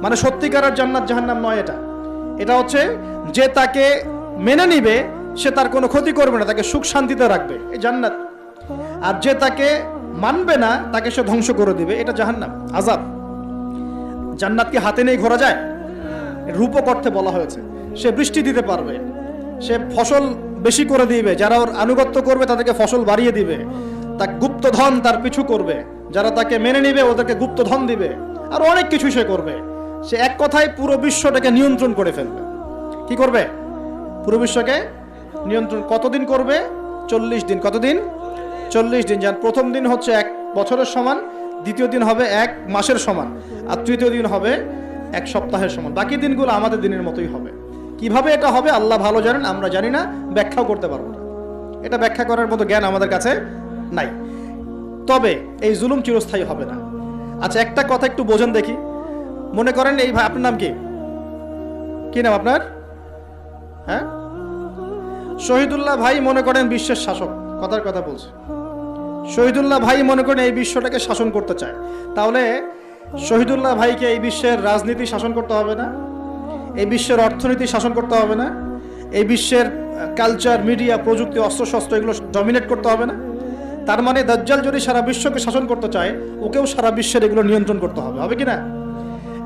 মানে সত্যিকারের জান্নাত জাহান্নাম নয় এটা হচ্ছে যে তাকে মেনে নিবে সে তার কোনো ক্ষতি করবে না, তাকে সুখ শান্তিতে রাখবে, এই জান্নাত। আর যে তাকে মানবে না তাকে সে ধ্বংস করে দিবে, এটা জাহান্নাম, আযাব। জান্নাত কি হাতে নেই ঘোরা যায়? রূপক অর্থে বলা হয়েছে। সে বৃষ্টি দিতে পারবে, সে ফসল বেশি করে দিবে, যারা ওর আনুগত্য করবে তাদেরকে ফসল বাড়িয়ে দিবে, তা গুপ্তধন তার পিছু করবে, যারা তাকে মেনে নিবে ওদেরকে গুপ্তধন দিবে, আর অনেক কিছু সে করবে। সে এক কথায় পুরো বিশ্বটাকে নিয়ন্ত্রণ করে ফেলবে। কি করবে? পুরো বিশ্বকে নিয়ন্ত্রণ। কতদিন করবে? 40 দিন। কতদিন? 40 দিন। যার প্রথম দিন হচ্ছে 1 বছরের সমান, দ্বিতীয় দিন হবে 1 মাসের সমান, আর তৃতীয় দিন হবে 1 সপ্তাহের সমান। বাকি দিনগুলো আমাদের দিনের মতোই হবে। কিভাবে এটা হবে আল্লাহ ভালো জানেন, আমরা জানি না, ব্যাখ্যাও করতে পারবো না। এটা ব্যাখ্যা করার মতো জ্ঞান আমাদের কাছে নাই। তবে এই জুলুম চিরস্থায়ী হবে না। আচ্ছা, একটা কথা একটু বোঝেন দেখি। মনে করেন এই ভাই, আপনার নাম কি? কি নাম আপনার? হ্যাঁ, শহীদুল্লাহ ভাই মনে করেন বিশ্বের শাসক, কথার কথা বলছে। শহীদুল্লাহ ভাই মনে করেন এই বিশ্বটাকে শাসন করতে চায়। তাহলে শহীদুল্লাহ ভাইকে এই বিশ্বের রাজনীতি শাসন করতে হবে না? এই বিশ্বের অর্থনীতি শাসন করতে হবে না? এই বিশ্বের কালচার, মিডিয়া, প্রযুক্তি, অস্ত্রশস্ত্র এগুলো ডমিনেট করতে হবে না? তার মানে দাজ্জাল যদি সারা বিশ্বকে শাসন করতে চায়, ওকেও সারা বিশ্বের এগুলো নিয়ন্ত্রণ করতে হবে, হবে কি না?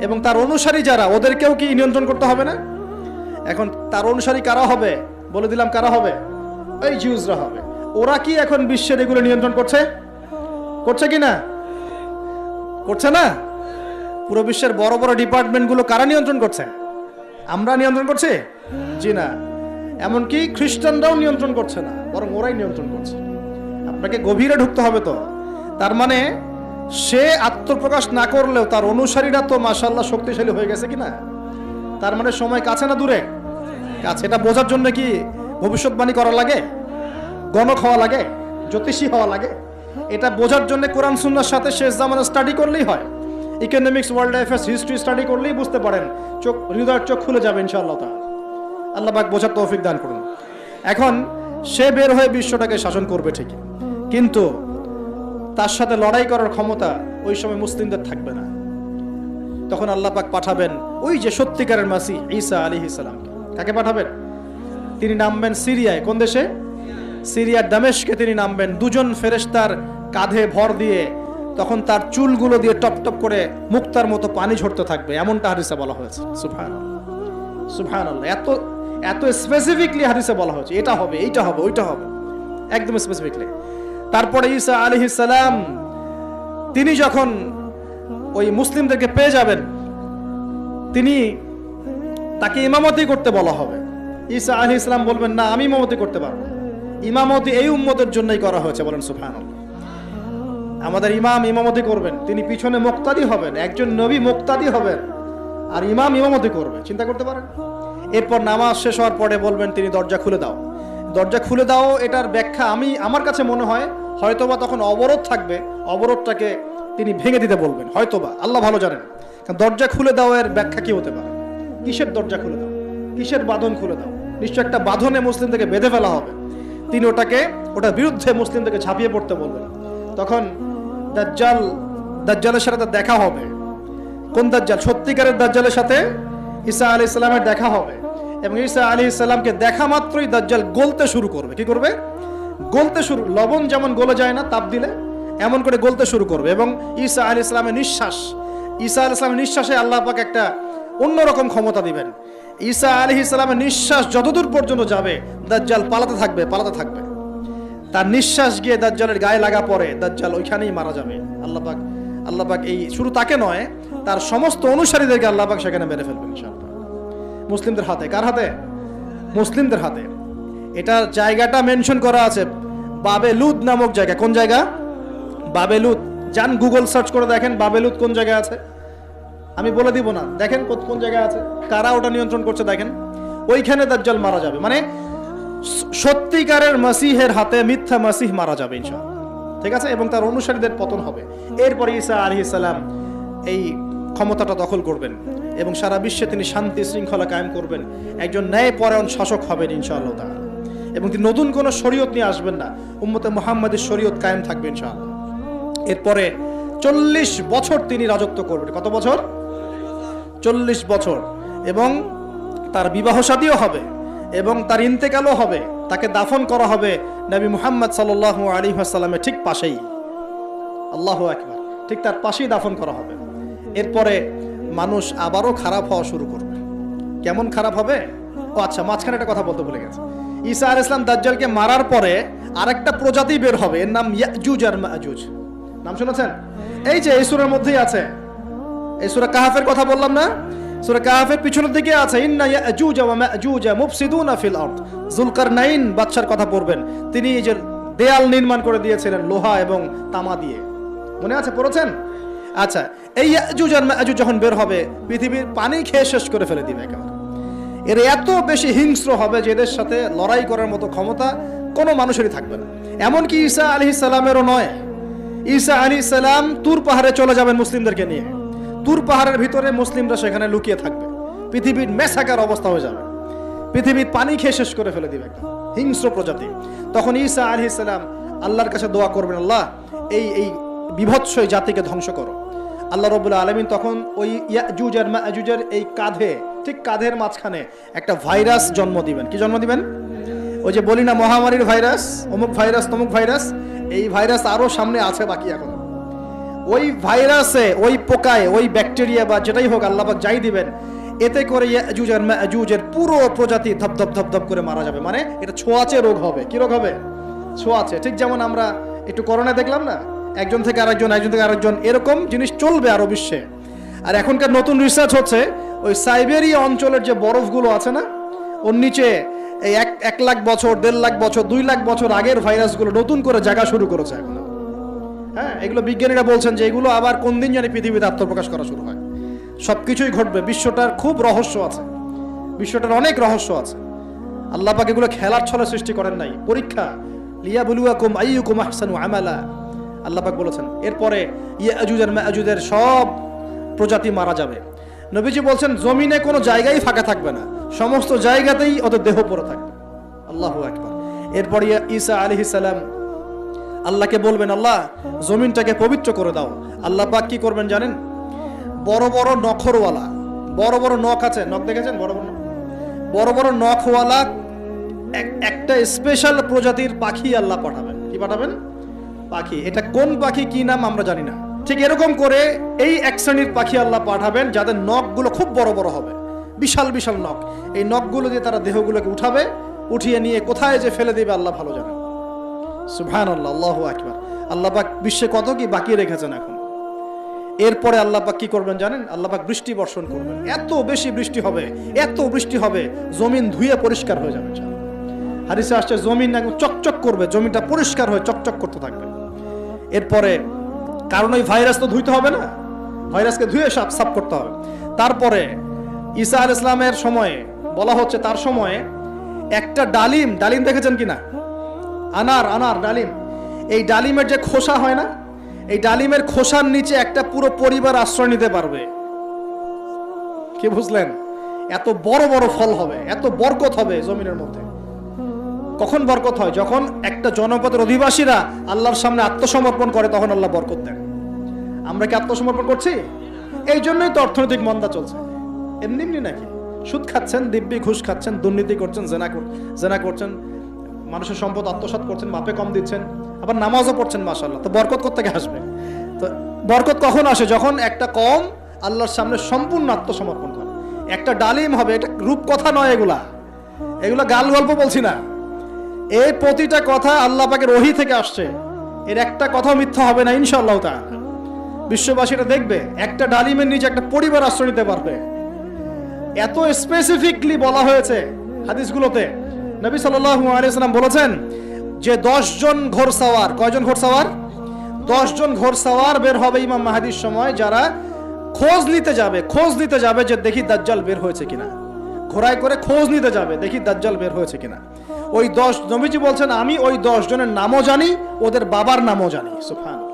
এবং তার অনুসারী যারা, ওদেরকেও কি নিয়ন্ত্রণ করতে হবে না? এখন তার অনুসারী কারা হবে? বলে দিলাম কারা হবে? ওই জিউসরা হবে। ওরা কি এখন বিশ্বের এগুলো নিয়ন্ত্রণ করছে? করছে কি না? করছে না? পুরো বিশ্বের বড় বড় ডিপার্টমেন্টগুলো কারা নিয়ন্ত্রণ করছে? আমরা নিয়ন্ত্রণ করছি? জি না। এমনকি খ্রিস্টানরাও নিয়ন্ত্রণ করছে না, বরং ওরাই নিয়ন্ত্রণ করছে। আপনাকে গভীরে ঢুকতে হবে তো। তার মানে সে আত্মপ্রকাশ না করলেও তার অনুসারীরা তো মাশাআল্লাহ শক্তিশালী হয়ে গেছে কিনা? তার মানে সময় কাছে না দূরে? কাছে। এটা বোঝার জন্য কি ভবিষ্যৎবাণী করা লাগে? গণক হওয়া লাগে? জ্যোতিষী হওয়া লাগে? এটা বোঝার জন্য কোরআন সুন্নাহর সাথে শেষ জামানা স্টাডি করলেই হয়। Economics, world affairs, history study করলেই বুঝতে পারেন, চোখ, হৃদয়ের চোখ খুলে যাবে ইনশাআল্লাহ তাআলা। আল্লাহ পাক বোঝার তৌফিক দান করুন। এখন সে বের হয়ে বিশ্বটাকে শাসন করবে ঠিকই, কিন্তু তার সাথে লড়াই করার ক্ষমতা ওই সময় মুসলিমদের থাকবে না। তখন আল্লাহ পাক পাঠাবেন ওই যে সত্যিকারের মাসিহ ঈসা আলাইহিস সালামকে। কাকে পাঠাবেন? তিনি নামবেন সিরিয়ায়। কোন দেশে? সিরিয়ার দামেস্কে তিনি নামবেন। 2 জন ফেরেশতার কাঁধে ভর দিয়ে, তখন তার চুলগুলো দিয়ে টপ টপ করে মুক্তার মতো পানি ঝরতে থাকবে, এমনটা হাদিসে বলা হয়েছে। সুবহানাল্লাহ, সুবহানাল্লাহ। এত এত স্পেসিফিকলি হাদিসে বলা হয়েছে, এটা হবে, এইটা হবে, ওইটা হবে, একদম স্পেসিফিকলি। তারপরে ঈসা আলাইহিস সালাম তিনি যখন ওই মুসলিমদেরকে পেয়ে যাবেন, তিনি তাকে ইমামতি করতে বলা হবে। ঈসা আলাইহিস সালাম বলবেন, না, আমি ইমামতি করতে পারবো না। ইমামতি এই উম্মতের জন্যই করা হয়েছে। বলেন সুবহানাল্লাহ। আমাদের ইমাম ইমামতি করবেন, তিনি পিছনে মুক্তাদি হবেন। একজন নবী মুক্তাদি হবেন, আর ইমাম ইমামতি করবে। চিন্তা করতে পারেন? এরপর নামাজ শেষ হওয়ার পরে বলবেন তিনি, দরজা খুলে দাও, দরজা খুলে দাও। এটার ব্যাখ্যা আমার কাছে মনে হয় হয়তোবা তখন অবরোধ থাকবে, অবরোধটাকে তিনি ভেঙে দিতে বলবেন, হয়তোবা, আল্লাহ ভালো জানেন। কারণ দরজা খুলে দাও এর ব্যাখ্যা কি হতে পারে? কিসের দরজা খুলে দাও? কিসের বাঁধন খুলে দাও? নিশ্চয় একটা বাঁধনে মুসলিমদেরকে বেঁধে ফেলা হবে। তিনি ওটার বিরুদ্ধে মুসলিমদেরকে ঝাঁপিয়ে পড়তে বলবেন। তখন দাজ্জালের সাথে তার দেখা হবে। কোন দাজ্জাল? সত্যিকারের দাজ্জালের সাথে ঈসা আলাইহিস সালামের দেখা হবে। এবং ঈসা আলাইহিস সালামকে দেখা মাত্রই দাজ্জাল গলতে শুরু করবে। কি করবে? গলতে শুরু। লবণ যেমন গলে যায় না তাপ দিলে, এমন করে গলতে শুরু করবে। এবং ঈসা আলাইহিস সালামের নিঃশ্বাসে আল্লাহ পাক একটা অন্যরকম ক্ষমতা দিবেন। ঈসা আলাইহিস সালামের নিঃশ্বাস যতদূর পর্যন্ত যাবে, দাজ্জাল পালাতে থাকবে। তার নিঃশ্বাস গিয়ে দাজ্জালের গায়ে লাগা পরে দাজ্জাল ওইখানেই মারা যাবে। আল্লাহ পাক এই শুধু তাকে নয়, তার সমস্ত অনুসারীদেরকে আল্লাহ পাক সেখানে মেরে ফেলবেন ইনশাআল্লাহ। মুসলিমদের হাতে। কার হাতে? মুসলিমদের হাতে। এটার জায়গাটা মেনশন করা আছে, বাবেলুদ নামক জায়গা। কোন জায়গা? বাবেলুদ। যান গুগল সার্চ করে দেখেন বাবেলুদ কোন জায়গায় আছে। আমি বলে দিব না, দেখেন কোন জায়গায় আছে, কারা ওটা নিয়ন্ত্রণ করছে দেখেন। ওইখানে দাজ্জাল মারা যাবে। মানে সত্যিকারের মাসিহের হাতে মিথ্যা মাসিহ মারা যাবে ইনশাআল্লাহ। ঠিক আছে? এবং তার অনুসারীদের পতন হবে। এরপর ঈসা আলাইহিস সালাম এই ক্ষমতাটা দখল করবেন এবং সারা বিশ্বে তিনি শান্তি শৃঙ্খলা কায়েম করবেন। একজন ন্যায়পরায়ণ শাসক হবেন ইনশাআল্লাহ তাআলা। এবং তিনি নতুন কোনো শরীয়ত নিয়ে আসবেন না, উম্মতে মুহাম্মাদের শরীয়ত কায়েম থাকবে ইনশাআল্লাহ। এরপরে 40 বছর তিনি রাজত্ব করবেন। কত বছর? 40 বছর। এবং তার বিবাহ শাদীও হবে এবং তার ইন্তেকালও হবে। তাকে দাফন করা হবে নবী মুহাম্মদ সাল্লাল্লাহু আলাইহি ওয়াসাল্লামের ঠিক পাশেই। আল্লাহু আকবার। ঠিক তার পাশেই দাফন করা হবে। এরপরে মানুষ আবারও খারাপ হওয়া শুরু করবে। কেমন খারাপ হবে? ও আচ্ছা, মাঝখানে একটা কথা বলতে ভুলে গেছে। ঈসা আলাইহিস সালাম দাজ্জালকে মারার পরে আরেকটা প্রজাতি বের হবে, এর নাম ইয়াজুজ আর মাজুজ। নাম শুনেছেন? এই যে এই সূরার মধ্যেই আছে, এই সূরা কাহাফের কথা বললাম না, সূরা কাহাফের পিছনের দিকে আছে, ইন্না ইয়াজুজ ওয়া মাজুজ মুফসিদুনা ফিল আরদ। যুলকারনাইন বাদশার কথা পড়বেন, তিনি এই যে দেয়াল নির্মাণ করে দিয়েছিলেন লোহা এবং তামা দিয়ে, মনে আছে, পড়েছেন? আচ্ছা, এই ইয়াজুজ আর মাজুজ যখন বের হবে, পৃথিবীর পানি খেয়ে শেষ করে ফেলে দিবে একেবারে। এর এত বেশি হিংস্র হবে যে এদের সাথে লড়াই করার মতো ক্ষমতা কোনো মানুষেরই থাকবে না। এমনকি ঈসা আলাইহিস সালামেরও নয়। ঈসা আলাইহিস সালাম তুর পাহাড়ে চলে যাবেন মুসলিমদেরকে নিয়ে। তুর পাহাড়ের ভিতরে মুসলিমরা সেখানে লুকিয়ে থাকবে, পৃথিবীর মেসাকার অবস্থা হয়ে যাবে, পৃথিবীর পানি খেয়ে শেষ করে ফেলে দিবে একটা হিংস্র প্রজাতি। তখন ঈসা আলাইহিস সালাম আল্লাহর কাছে দোয়া করবেন, আল্লাহ এই বিভৎস জাতিকে ধ্বংস করো। আল্লাহ রাব্বুল আলামিন তখন ওই ইয়াজুজ আর মাজুজের এই কাঁধে, ঠিক কাঁধের মাঝখানে একটা ভাইরাস জন্ম দিবেন। কি জন্ম দিবেন? ওই যে বলি না মহামারীর ভাইরাস, অমুক ভাইরাস তমুক ভাইরাস, এই ভাইরাস আরো সামনে আছে বাকি এখন। ওই ভাইরাসে, ওই পোকায়, ওই ব্যাকটেরিয়া বা যেটাই হোক আল্লাহ পাক যাই দিবেন, এতে করে ইয়াজুজ আর মাজুজের পুরো প্রজাতি ধপধপ ধপধপ করে মারা যাবে। মানে এটা ছোঁয়াচে রোগ হবে। কি রোগ হবে? ছোঁয়াচে। ঠিক যেমন আমরা একটু করোনা দেখলাম না, একজন থেকে আরেকজন, একজন থেকে আরেকজন, এরকম জিনিস চলবে আরো বিশ্বে। আর এখনকার নতুন রিসার্চ হচ্ছে, ওই সাইবেরিয়া অঞ্চলের যে বরফগুলো আছে না, ওর নিচে এই 1 লাখ বছর, 1.5 লাখ বছর, 2 লাখ বছর আগের ভাইরাসগুলো নতুন করে জায়গা শুরু করেছে এখন। হ্যাঁ, এগুলো বিজ্ঞানীরা বলছেন যে এগুলো আবার কোন দিন জানি পৃথিবীতে আত্মপ্রকাশ করা শুরু হয়। সবকিছুই ঘটবে। বিশ্বটার খুব রহস্য আছে, বিশ্বটার অনেক রহস্য আছে। আল্লাহ পাক এগুলো খেলার ছলে সৃষ্টি করেন নাই, পরীক্ষা। লিয়াবলুয়াকুম আইয়ুকুম আহসানু আমালা, আল্লাহ পাক বলেছেন। এরপরে ইয়াজুজ আর মাজুজের সব প্রজাতি মারা যাবে। নবীজি বলছেন জমিনে কোনো জায়গায় ফাঁকা থাকবে না, সমস্ত জায়গাতেই ওদের দেহ পড়ে থাকবে। আল্লাহু আকবার। এরপর ঈসা আলাইহিস সালাম আল্লাহকে বলবেন, আল্লাহ জমিনটাকে পবিত্র করে দাও। আল্লাহ পাক কি করবেন জানেন? বড় বড় নখরওয়ালা, বড় বড় নখ আছে, নখ দেখেছেন? বড় বড় বড় বড় নখওয়ালা একটা স্পেশাল প্রজাতির পাখি আল্লাহ পাঠাবেন। কি পাঠাবেন? পাখি। এটা কোন পাখি, কি নাম আমরা জানি না। ঠিক এরকম করে এই এক শ্রেণীর পাখি আল্লাহ পাঠাবেন যাদের নখগুলো খুব বড় বড় হবে, বিশাল বিশাল নখ। এই নখগুলো দিয়ে তারা দেহগুলোকে উঠাবে, উঠিয়ে নিয়ে কোথায় যে ফেলে দেবে আল্লাহ ভালো জানেন। সুবহানাল্লাহ, আল্লাহু আকবার। আল্লাহ পাক বিশ্বে কত কি বাকি রেখেছেন এখন। এরপরে আল্লাহ পাক কি করবেন জানেন? আল্লাহ পাক বৃষ্টি বর্ষণ করবেন। এত বেশি বৃষ্টি হবে, এত বৃষ্টি হবে, জমিন ধুয়ে পরিষ্কার হয়ে যাবে। হাদিসে আসছে জমিন একদম চকচক করবে, জমিটা পরিষ্কার হয়ে চকচক করতে থাকবে। এরপরে কারণ ওই ভাইরাস তো ধুইতে হবে না, ভাইরাসকে ধুয়ে সাফ করতে হবে। তারপরে ঈসা আলাইহিস সালামের সময়ে বলা হচ্ছে, তার সময়ে একটা ডালিম, ডালিম দেখেছেন কিনা? আনার ডালিম, এই ডালিমের যে খোসা হয় না, এই ডালিমের খোসার নিচে একটা পুরো পরিবার আশ্রয় নিতে পারবে। কি বুঝলেন? এত বড় বড় ফল হবে, এত বরকত হবে জমিনের মধ্যে। কখন বরকত হয়? যখন একটা জনপদের অধিবাসীরা আল্লাহর সামনে আত্মসমর্পণ করে, তখন আল্লাহ বরকত দেন। আমরা কি আত্মসমর্পণ করছি? এই জন্যই তো অর্থনৈতিক মন্দা চলছে। এমনি এমনি নাকি? সুদ খাচ্ছেন, দিব্যি ঘুষ খাচ্ছেন, দুর্নীতি করছেন, জেনা করছেন, মানুষের সম্পদ আত্মসাৎ করছেন, মাপে কম দিচ্ছেন, আবার নামাজও পড়ছেন, মাশাআল্লাহ। তো বরকত কোত্থেকে আসবে? তো বরকত কখন আসে? যখন একটা কম আল্লাহর সামনে সম্পূর্ণ আত্মসমর্পণ করে। একটা ডালিম হবে, এটা রূপকথা নয়, এগুলা গাল গল্প বলছি না। এই প্রতিটা কথা আল্লাহ পাকের ওহী থেকে আসছে, এর একটা কথা মিথ্যা হবে না ইনশাআল্লাহ তাআলা। বিশ্ববাসীরা দেখবে একটা ডালিমের নিচে একটা পরিবার আশ্রয় নিতে পারবে। এত স্পেসিফিকলি বলা হয়েছে হাদিসগুলোতে। নবী সাল্লাল্লাহু আলাইহি ওয়াসাল্লাম বলেছেন যে 10 জন ঘোড়সওয়ার, কয়জন ঘোড়সওয়ার? 10 জন ঘোড়সওয়ার বের হবে ইমাম মাহদির সময়, যারা খোঁজ নিতে যাবে যে দেখি দাজ্জাল বের হয়েছে কিনা। ঘোড়ায় করে খোঁজ নিতে যাবে, দেখি দাজ্জাল বের হয়েছে কিনা। ওই 10, নবীজি বলছেন আমি ওই 10 জনের নামও জানি, ওদের বাবার নামও জানি। সুবহানাল্লাহ।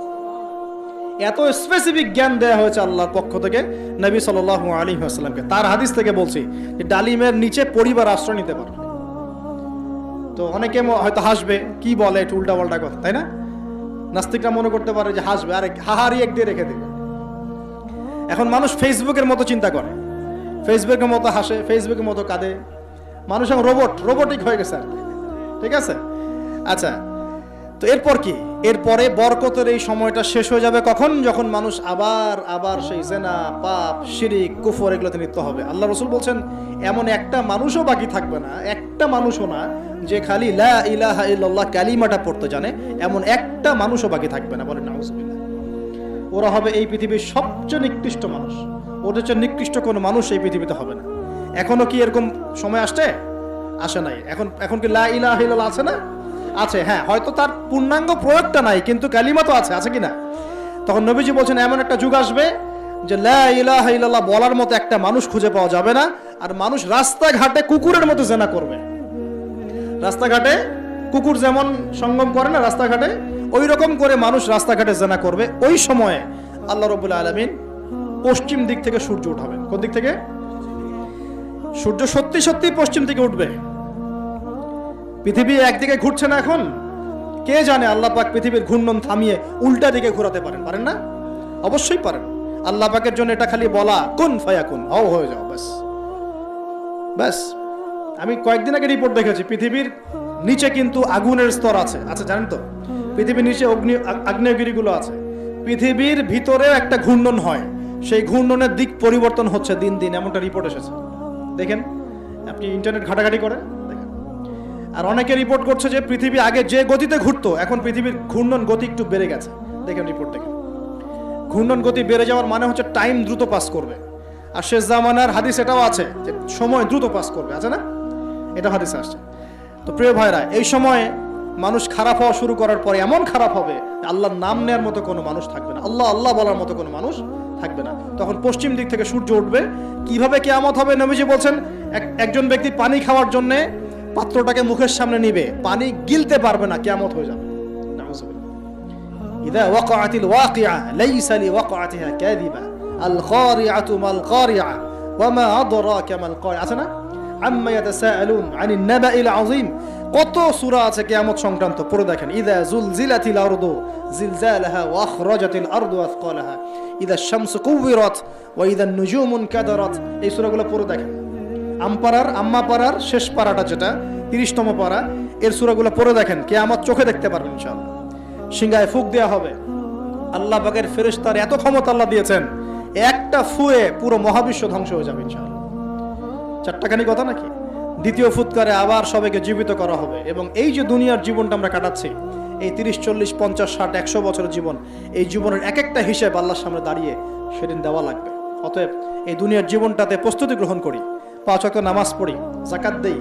এত স্পেসিফিক জ্ঞান দেয়া হয়েছে আল্লাহর পক্ষ থেকে নবী সাল্লাল্লাহু আলাইহি ওয়াসাল্লামকে। তার হাদিস থেকে বলছি যে ডালিমের নিচে পরিবার আশ্রয় নিতে পারবে। তো অনেকে হয়তো হাসবে, কি বলে একটু উল্টা পাল্টা কথা, তাই না? নাস্তিকরা মনে করতে পারে যে হাসবে, আরে হাহারি এক দিয়ে রেখে দেবে। এখন মানুষ ফেসবুকের মতো চিন্তা করে, ফেসবুকের মতো হাসে, ফেসবুকের মতো কাঁদে। মানুষ এখন রোবটিক হয়ে গেছে আর কি। ঠিক আছে? আচ্ছা, তো এরপর কি? এরপরে বরকতের এই সময়টা শেষ হয়ে যাবে কখন? যখন মানুষ আবার আবার সেই জেনা, পাপ, শিরিক, কুফর এগুলোতে লিপ্ত হবে। আল্লাহ রাসূল বলছেন এমন একটা মানুষও বাকি থাকবে না, একটা মানুষও না যে খালি লা ইলাহা ইল্লাল্লাহ কালিমাটা পড়তে জানে, এমন একটা মানুষও বাকি থাকবে না। বলেন নাউজুবিল্লাহ। ওরা হবে এই পৃথিবীর সবচেয়ে নিকৃষ্ট মানুষ। ওদের চেয়ে নিকৃষ্ট কোনো মানুষ এই পৃথিবীতে হবে না। এখনো কি এরকম সময় আসছে? আসে নাই। এখন কি লা ইলাহা ইল্লাল্লাহ আছে না? আছে, হ্যাঁ, হয়তো তার পূর্ণাঙ্গ প্রয়োগটা নাই, কিন্তু কালিমা তো আছে কি না? তখন নবীজি বলছেন এমন একটা যুগ আসবে যে লা ইলাহা ইল্লাল্লাহ বলার মতো একটা মানুষ খুঁজে পাওয়া যাবে না, আর মানুষ রাস্তাঘাটে কুকুরের মতো জেনা করবে। রাস্তাঘাটে কুকুর যেমন সঙ্গম করে না রাস্তাঘাটে, ওই রকম করে মানুষ রাস্তাঘাটে জেনা করবে। ওই সময়ে আল্লাহ রাব্বুল আলামিন পশ্চিম দিক থেকে সূর্য উঠাবেন। কোন দিক থেকে? সূর্য সত্যি সত্যি পশ্চিম থেকে উঠবে। পৃথিবী একদিকে ঘুরছে না এখন, কে জানে আল্লাহ পাক পৃথিবীর ঘূর্ণন থামিয়ে উল্টা দিকে ঘোরাতে পারেন না? অবশ্যই পারেন। আল্লাহ পাকের জন্য এটা খালি বলা, কুন ফায়াকুন, হও হয়ে যাও, ব্যাস ব্যাস। আমি কয়েকদিন আগে রিপোর্ট দেখেছি, পৃথিবীর নিচে কিন্তু আগুনের স্তর আছে, জানেন তো? পৃথিবীর নিচে আগ্নেয়গিরিগুলো আছে। পৃথিবীর ভিতরেও একটা ঘূর্ণন হয়, সেই ঘূর্ণনের দিক পরিবর্তন হচ্ছে দিন দিন, এমনটা রিপোর্ট এসেছে। দেখেন, আপনি ইন্টারনেট ঘাটাঘাটি করেন, দেখেন। আর অনেকে রিপোর্ট করছে যে পৃথিবী আগে যে গতিতে ঘুরতো, এখন পৃথিবীর ঘূর্ণন গতি একটু বেড়ে গেছে। দেখেন রিপোর্ট, দেখেন। ঘূর্ণন গতি বেড়ে যাওয়ার মানে হচ্ছে টাইম দ্রুত পাস করবে। আর শেষ জামানার হাদিস এটাও আছে যে সময় দ্রুত পাস করবে, আছে না? এটা হাদিসে আসছে। তো প্রিয় ভাইরা, এই সময়ে মানুষ খারাপ হওয়া শুরু করার পরে এমন খারাপ হবে আল্লাহর নাম নেওয়ার মতো কোনো মানুষ থাকবে না, আল্লাহ আল্লাহ বলার মতো কোনো মানুষ থাকবে না। তখন পশ্চিম দিক থেকে সূর্য উঠবে। কিভাবে কিয়ামত হবে? নবীজি বলছেন একজন ব্যক্তি পানি খাওয়ার জন্য পাত্রটাকে মুখের সামনে নিবে, পানি গিলতে পারবে না, কিয়ামত হয়ে যাবে। ইদা ওয়াকাআতিল ওয়াকিআ লাইসা লিওয়াকাআতিহা কাযিবা আল খারিআতু মাল খারিআ ওয়া মা আদরাকা মাল খারিআ। আছে না? আম্মা ইয়াতাসাআলুন আনিন নাবাইল আযীম। কত সূরা আছে কিয়ামত সংক্রান্ত, পড়ে দেখেন। ইদা যুলজিলাতিল আরদু জিলজালাহা ওয়া আখরাজাতিল আরদু আথকালাহা ইদা শামসু কুওয়িরাত ওয়া ইদা নুজুমু কাদারাত। এই সূরাগুলো পড়ে দেখেন। আম্মা পারার শেষ পারাটা, যেটা 30তম পারা, এর সূরাগুলো পড়ে দেখেন। কিয়ামত চোখে দেখতে পারবেন ইনশাআল্লাহ। সিংহায় ফুঁক দেওয়া হবে। আল্লাহ পাকের ফেরেশতার এত ক্ষমতা আল্লাহ দিয়েছেন, একটা ফুয়ে পুরো মহাবিশ্ব ধ্বংস হয়ে যাবে ইনশাআল্লাহ। চারটাখানি কথা নাকি? দ্বিতীয় ফুৎকারে আবার সবাইকে জীবিত করা হবে। এবং এই যে দুনিয়ার জীবনটা আমরা কাটাচ্ছি, এই 30, 40, 50, 60, 100 বছরের জীবন, এই জীবনের এক একটা হিসেব আল্লাহর সামনে দাঁড়িয়ে সেদিন দেওয়া লাগবে। অতএব এই দুনিয়ার জীবনটাতে প্রস্তুতি গ্রহণ করি, 5 ওয়াক্ত নামাজ পড়ি, যাকাত দেই,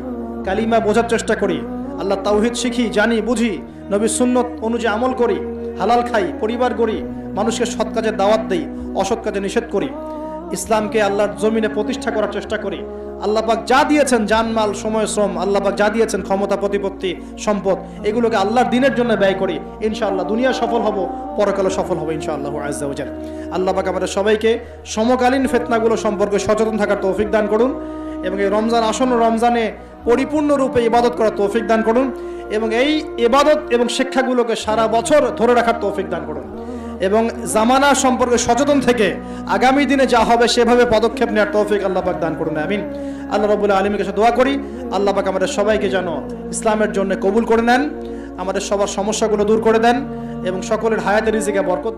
কালিমা বোঝার চেষ্টা করি, আল্লাহ তাওহীদ শিখি, জানি, বুঝি, নবীর সুন্নত অনুযায়ী আমল করি, হালাল খাই, পরিবার গড়ি, মানুষকে সৎ কাজে দাওয়াত দেই, অসৎ কাজে নিষেধ করি, ইসলামকে আল্লাহর জমিনে প্রতিষ্ঠা করার চেষ্টা করি। আল্লাহ পাক যা দিয়েছেন, জানমাল, সময়, শ্রম, আল্লাহ পাক যা দিয়েছেন, ক্ষমতা, প্রতিপত্তি, সম্পদ, এগুলোকে আল্লাহর দ্বীনের জন্য ব্যয় করি। ইনশাআল্লাহ দুনিয়া সফল হব, পরকালে সফল হবে ইনশাআল্লাহু আযজা ওয়া জাল্লা। আল্লাহ পাক আমাদের সবাইকে সমকালীন ফিতনাগুলো সম্পর্কে সচেতন থাকার তৌফিক দান করুন, এবং এই রমজান, আসন্ন রমজানে পরিপূর্ণরূপে ইবাদত করার তৌফিক দান করুন, এবং এই ইবাদত এবং শিক্ষাগুলোকে সারা বছর ধরে রাখার তৌফিক দান করুন, এবং জামানা সম্পর্কে সচেতন থেকে আগামী দিনে যা হবে সেভাবে পদক্ষেপ নেওয়ার তৌফিক আল্লাহ পাক দান করুন, আমিন। আল্লাহ রাব্বুল আলামিনের কাছে দোয়া করি, আল্লাহ পাক আমাদের সবাইকে যেন ইসলামের জন্য কবুল করে নেন, আমাদের সবার সমস্যাগুলো দূর করে দেন, এবং সকলের হায়াতে রিজিকে বরকত